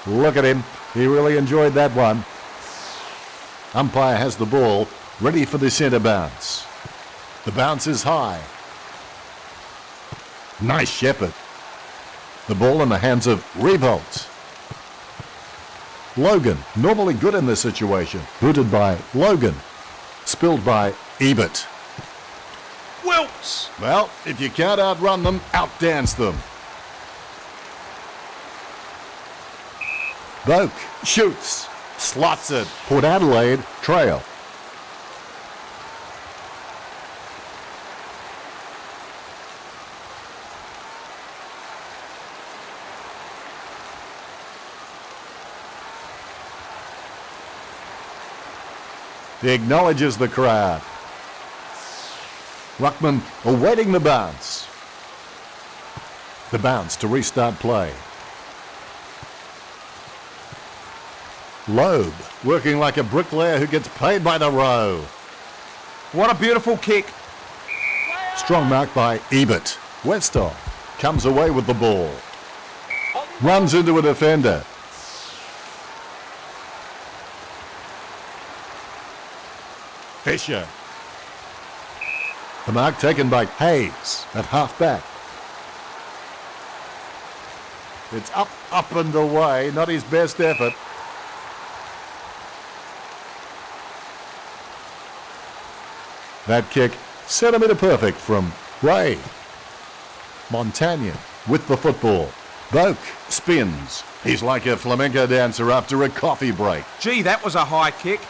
A: Look at him. He really enjoyed that one. Umpire has the ball, ready for the centre bounce. The bounce is high. Nice shepherd. The ball in the hands of Revolt. Logan, normally good in this situation. Booted by Logan. Spilled by Ebert.
B: Wilkes!
A: Well, if you can't outrun them, outdance them. Boak shoots. Slots it. Port Adelaide trail. He acknowledges the crowd. Ruckman awaiting the bounce. The bounce to restart play. Loeb, working like a bricklayer who gets paid by the row.
B: What a beautiful kick.
A: Strong mark by Ebert. Westall comes away with the ball. Runs into a defender. Fisher. The mark taken by Hayes at half-back. It's up and away. Not his best effort. That kick, centimetre perfect from Ray. Montagna with the football. Boak spins. He's like a flamenco dancer after a coffee break.
B: Gee, that was a high kick.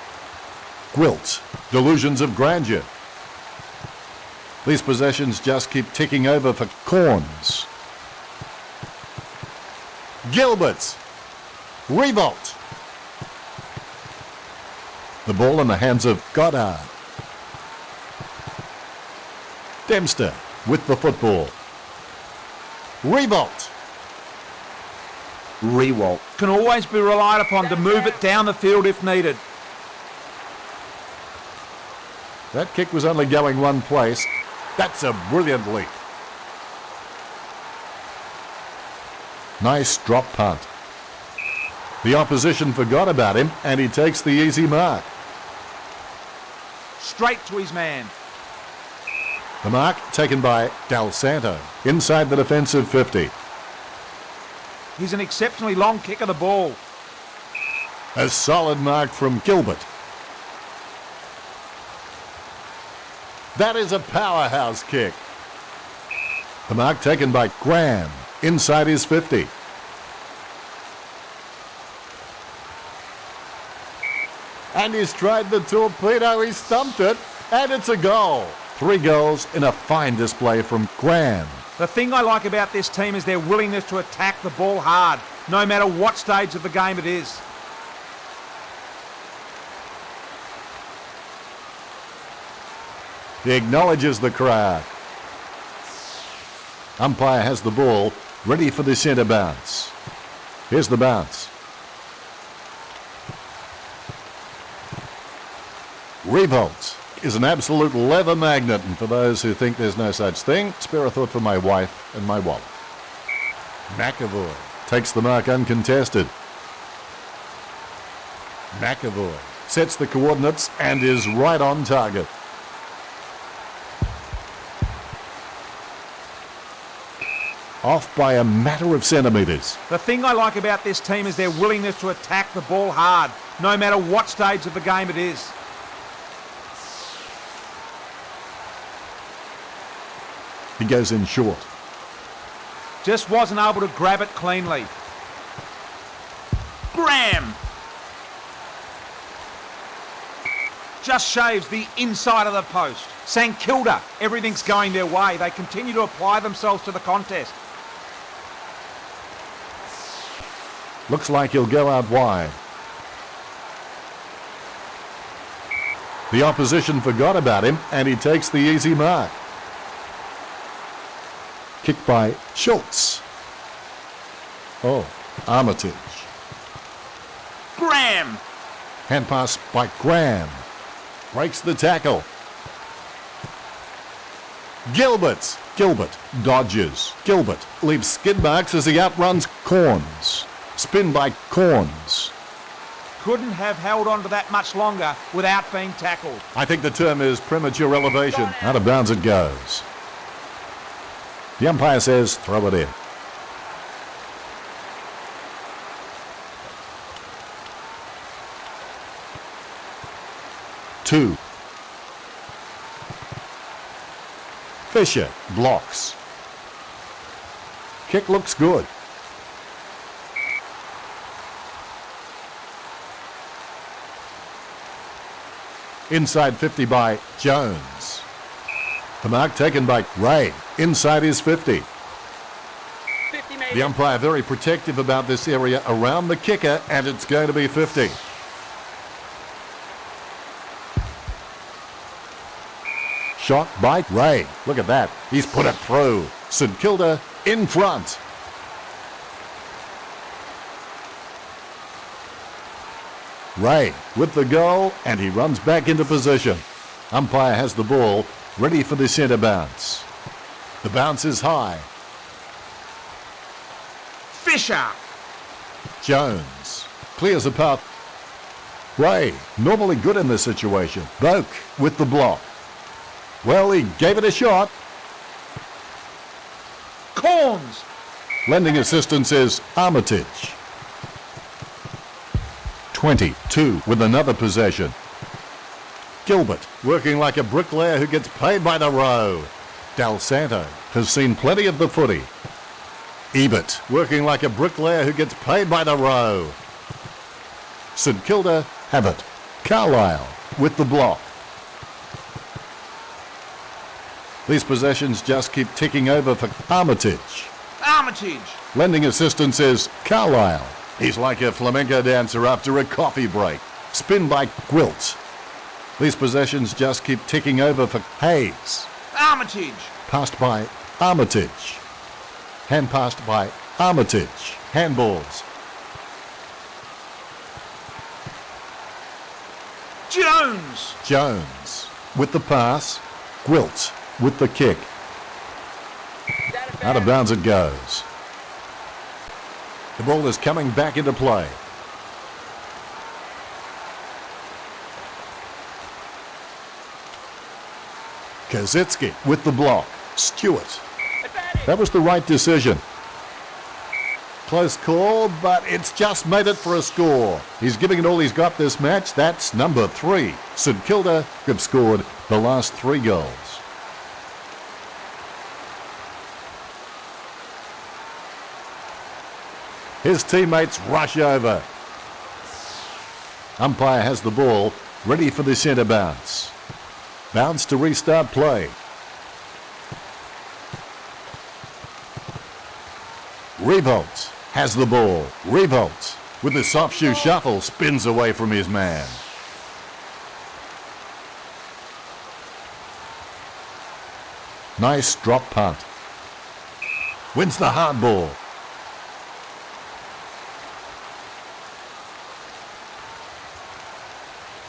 A: Gwilt, delusions of grandeur. These possessions just keep ticking over for Corns. Gilbert. Revolt. The ball in the hands of Goddard. Dempster with the football. Revolt.
B: Rewalt can always be relied upon to move it down the field if needed.
A: That kick was only going one place. That's a brilliant leap. Nice drop punt. The opposition forgot about him and he takes the easy mark.
B: Straight to his man.
A: The mark taken by Del Santo inside the defensive 50.
B: He's an exceptionally long kick of the ball.
A: A solid mark from Gilbert. That is a powerhouse kick. The mark taken by Graham inside his 50. And he's tried the torpedo, he stumped it, and it's a goal. 3 goals in a fine display from Graham.
B: The thing I like about this team is their willingness to attack the ball hard, no matter what stage of the game it is.
A: He acknowledges the crowd. Umpire has the ball, ready for the centre bounce. Here's the bounce. Revolt is an absolute leather magnet, and for those who think there's no such thing, spare a thought for my wife and my wallet. McAvoy takes the mark uncontested. McAvoy sets the coordinates and is right on target. Off by a matter of centimetres.
B: The thing I like about this team is their willingness to attack the ball hard, no matter what stage of the game it is.
A: He goes in short.
B: Just wasn't able to grab it cleanly. Graham! Just shaves the inside of the post. St Kilda, everything's going their way. They continue to apply themselves to the contest.
A: Looks like he'll go out wide. The opposition forgot about him and he takes the easy mark. Kick by Schultz. Oh, Armitage.
B: Graham!
A: Hand pass by Graham. Breaks the tackle. Gilbert dodges. Gilbert leaves skid marks as he outruns Corns. Spin by Corns.
B: Couldn't have held on to that much longer without being tackled.
A: I think the term is premature elevation. Out of bounds it goes. The umpire says throw it in. Two. Fisher blocks. Kick looks good. Inside 50 by Jones. The mark taken by Ray. Inside his 50.
C: 50 made
A: The umpire very protective about this area around the kicker, and it's going to be 50. Shot by Ray. Look at that. He's put it through. St Kilda In front. Ray with the goal, and he runs back into position. Umpire has the ball, ready for the centre bounce. The bounce is high.
B: Fisher.
A: Jones clears a path. Ray, normally good in this situation. Boak with the block. Well, he gave it a shot.
B: Corns.
A: Lending assistance is Armitage. 22 with another possession. Gilbert working like a bricklayer who gets paid by the row. Del Santo has seen plenty of the footy. Ebert working like a bricklayer who gets paid by the row. St Kilda have it. Carlisle with the block. These possessions just keep ticking over for Armitage.
B: Armitage.
A: Lending assistance is Carlisle. He's like a flamenco dancer after a coffee break. Spin by Gwilt. These possessions just keep ticking over for Hayes.
B: Armitage.
A: Passed by Armitage. Hand passed by Armitage. Handballs.
B: Jones.
A: Jones with the pass. Gwilt with the kick. Out of bounds it goes. The ball is coming back into play. Kazitsky with the block. Stewart. That was the right decision. Close call, but it's just made it for a score. He's giving it all he's got this match. That's number 3. St Kilda have scored the last 3 goals. His teammates rush over. Umpire has the ball, ready for the centre bounce. Bounce to restart play. Revolt has the ball. Revolt with a soft shoe shuffle spins away from his man. Nice drop punt. Wins the hard ball.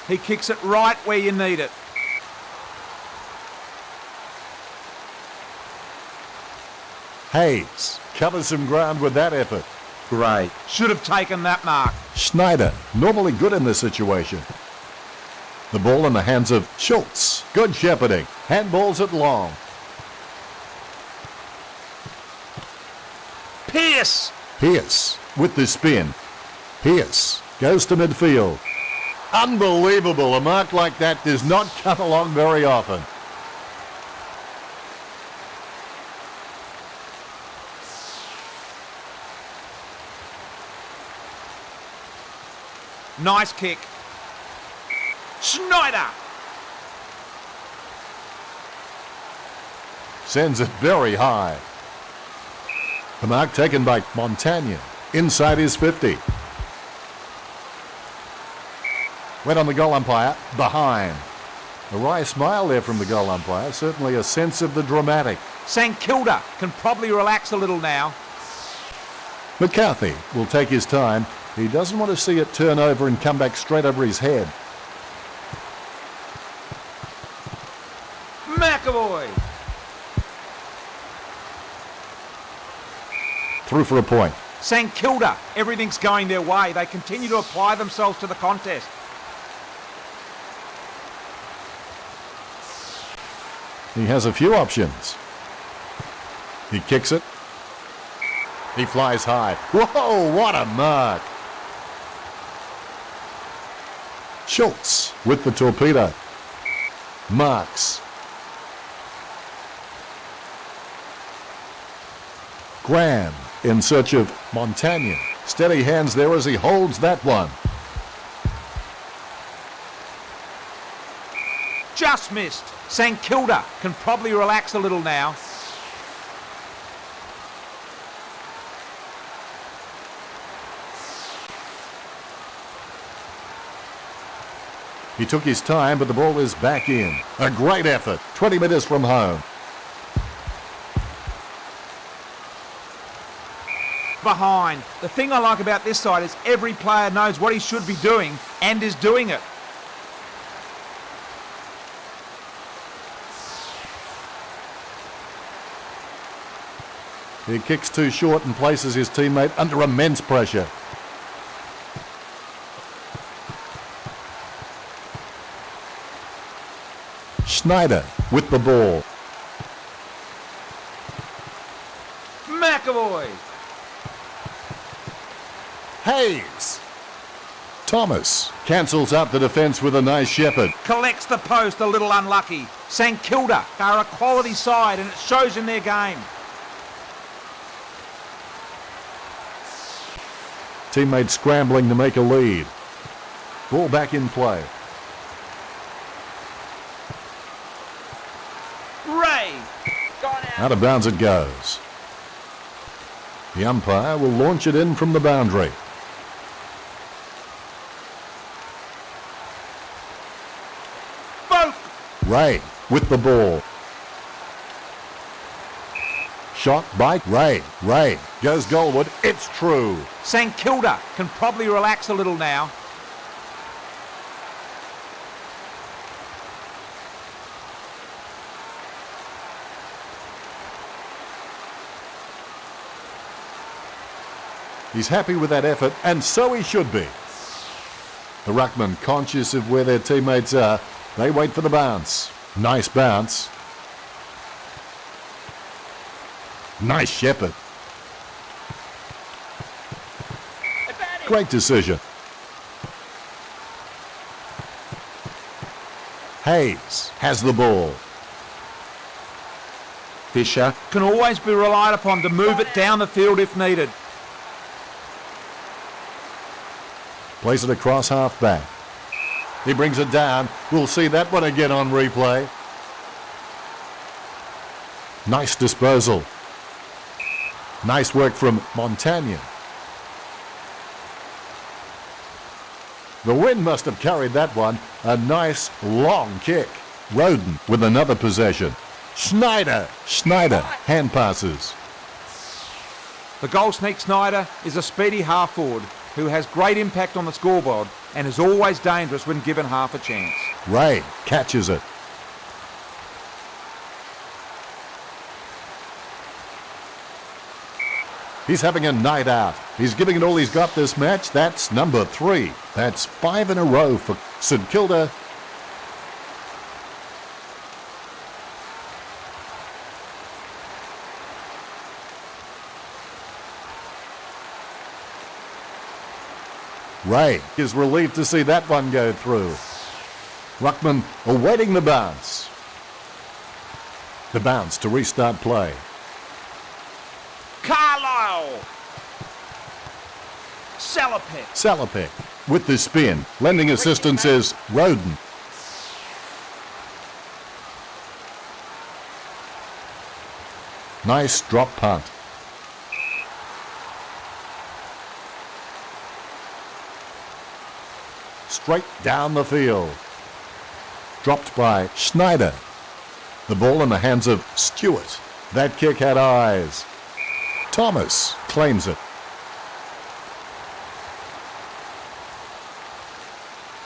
B: He kicks it right where you need it.
A: Hayes covers some ground with that effort.
B: Great. Should have taken that mark.
A: Schneider, normally good in this situation. The ball in the hands of Schultz. Good shepherding. Handballs it long.
B: Pierce.
A: Pierce with the spin. Pierce goes to midfield. Unbelievable. A mark like that does not come along very often.
B: Nice kick. Schneider.
A: Sends it very high. The mark taken by Montagna. Inside his 50. Went on the goal umpire. Behind. A wry smile there from the goal umpire. Certainly a sense of the dramatic.
B: St Kilda can probably relax a little now.
A: McCarthy will take his time. He doesn't want to see it turn over and come back straight over his head.
B: McAvoy.
A: Through for a point.
B: St Kilda, everything's going their way. They continue to apply themselves to the contest.
A: He has a few options. He kicks it. He flies high. Whoa, what a mark. Schultz with the torpedo. Marks. Graham in search of Montagna. Steady hands there as he holds that one.
B: Just missed. St Kilda can probably relax a little now.
A: He took his time, but the ball is back in. A great effort. 20 metres from home.
B: behind. The thing I like about this side is every player knows what he should be doing and is doing it.
A: He kicks too short and places his teammate under immense pressure. Schneider with the ball.
B: McAvoy.
A: Hayes. Thomas cancels out the defence with a nice shepherd.
B: Collects the post, a little unlucky. St Kilda are a quality side and it shows in their game.
A: Teammates scrambling to make a lead. Ball back in play.
B: Ray.
C: Gone out.
A: Out of bounds it goes. The umpire will launch it in from the boundary.
B: Folk.
A: Ray with the ball. Shot by Ray. Ray goes goalward. It's true.
B: St Kilda can probably relax a little now.
A: He's happy with that effort, and so he should be. The ruckman, conscious of where their teammates are, they wait for the bounce. Nice bounce. Nice shepherd.
C: Advantage.
A: Great decision. Hayes has the ball.
B: Fisher can always be relied upon to move it down the field if needed.
A: Plays it across half back. He brings it down. We'll see that one again on replay. Nice disposal. Nice work from Montagna. The wind must have carried that one. A nice long kick. Roden with another possession. Schneider. Schneider hand passes.
B: The goal sneak Snyder is a speedy half forward who has great impact on the scoreboard and is always dangerous when given half a chance.
A: Ray catches it. He's having a night out. He's giving it all he's got this match. That's number 3. That's 5 in a row for St Kilda. Ray is relieved to see that one go through. Ruckman awaiting the bounce. The bounce to restart play.
B: Carlisle. Salopek.
A: Salopek with the spin. Lending assistance is Roden. Nice drop punt. Straight down the field. Dropped by Schneider. The ball in the hands of Stewart. That kick had eyes. Thomas claims it.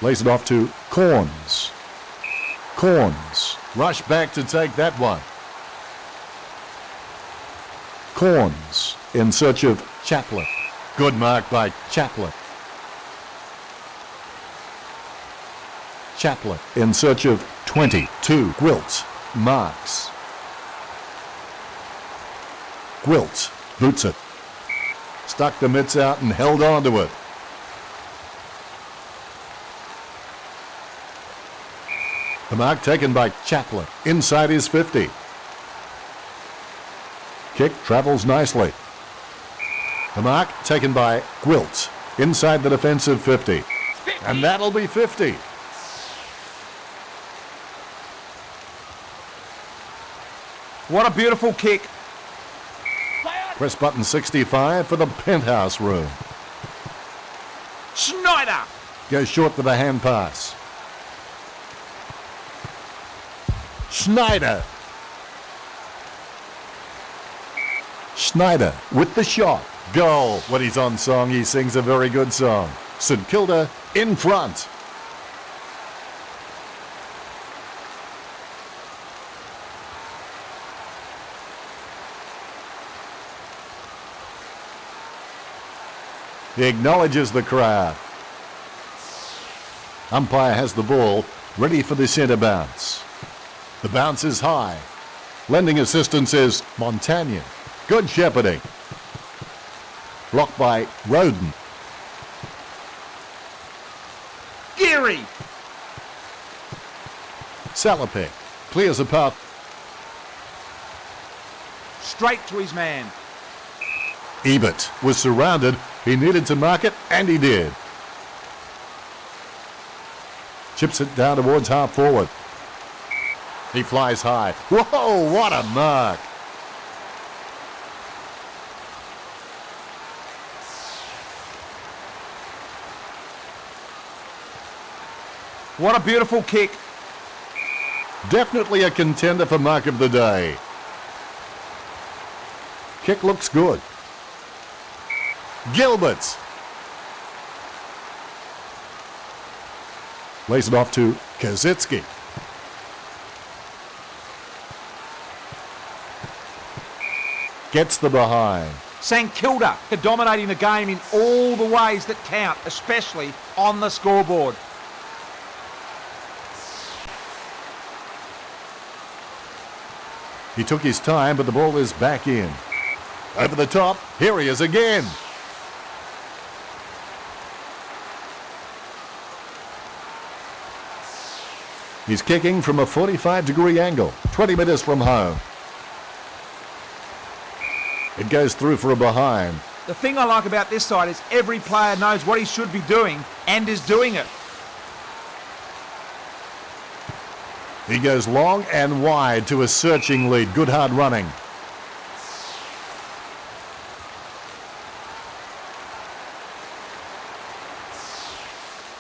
A: Lays it off to Corns. Corns rush back to take that one. Corns in search of Chaplin. Good mark by Chaplin. Chaplin in search of 22. Gwilt marks. Gwilt boots it. Stuck the mitts out and held on to it. The mark taken by Chaplin inside his 50. Kick travels nicely. The mark taken by Gwilt inside the defensive 50.
C: 50.
A: And that'll be 50.
B: What a beautiful kick.
C: Play on.
A: Press button 65 for the penthouse room.
B: Schneider.
A: Goes short with a hand pass. Schneider. Schneider with the shot. Goal. When he's on song, he sings a very good song. St Kilda in front. He acknowledges the crowd. Umpire has the ball, ready for the centre bounce. The bounce is high. Lending assistance is Montagnon. Good shepherding. Blocked by Roden.
B: Geary!
A: Salopek clears a path.
B: Straight to his man.
A: Ebert was surrounded. He needed to mark it, and he did. Chips it down towards half forward. He flies high. Whoa, what a mark!
B: What a beautiful kick.
A: Definitely a contender for mark of the day. Kick looks good. Gilbert. Lays it off to Kazitsky. Gets the behind.
B: St Kilda are dominating the game in all the ways that count, especially on the scoreboard.
A: He took his time, but the ball is back in. Over the top, here he is again. He's kicking from a 45-degree angle, 20 metres from home. It goes through for a behind.
B: The thing I like about this side is every player knows what he should be doing and is doing it.
A: He goes long and wide to a searching lead. Good hard running.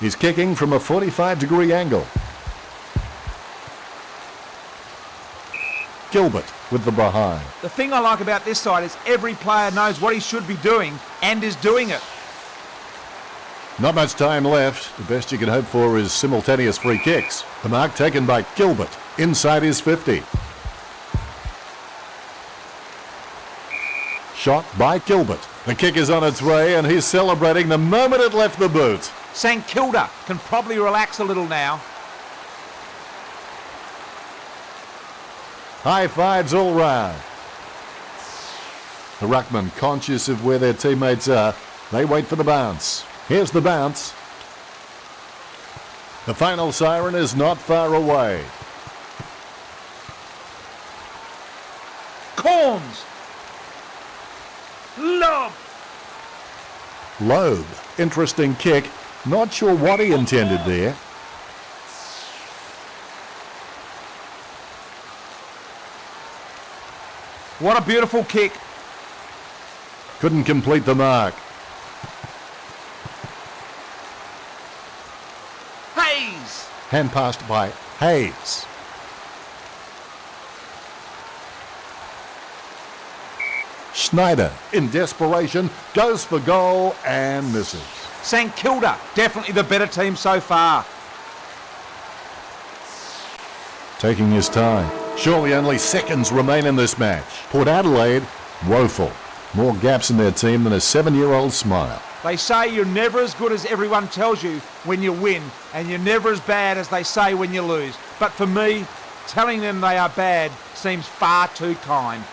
A: He's kicking from a 45-degree angle. Gilbert with the behind.
B: The thing I like about this side is every player knows what he should be doing and is doing it.
A: Not much time left. The best you can hope for is simultaneous free kicks. The mark taken by Gilbert inside his 50. Shot by Gilbert. The kick is on its way and he's celebrating the moment it left the boot.
B: St Kilda can probably relax a little now.
A: High fives all round. The ruckman conscious of where their teammates are. They wait for the bounce. Here's the bounce. The final siren is not far away.
B: Corns! Lob!
A: Loeb. Interesting kick. Not sure what he intended there.
B: What a beautiful kick.
A: Couldn't complete the mark.
B: Hayes!
A: Hand passed by Hayes. Schneider, in desperation, goes for goal and misses.
B: St Kilda, definitely the better team so far.
A: Taking his time. Surely only seconds remain in this match. Port Adelaide, woeful. More gaps in their team than a 7-year-old smile.
B: They say you're never as good as everyone tells you when you win, and you're never as bad as they say when you lose. But for me, telling them they are bad seems far too kind.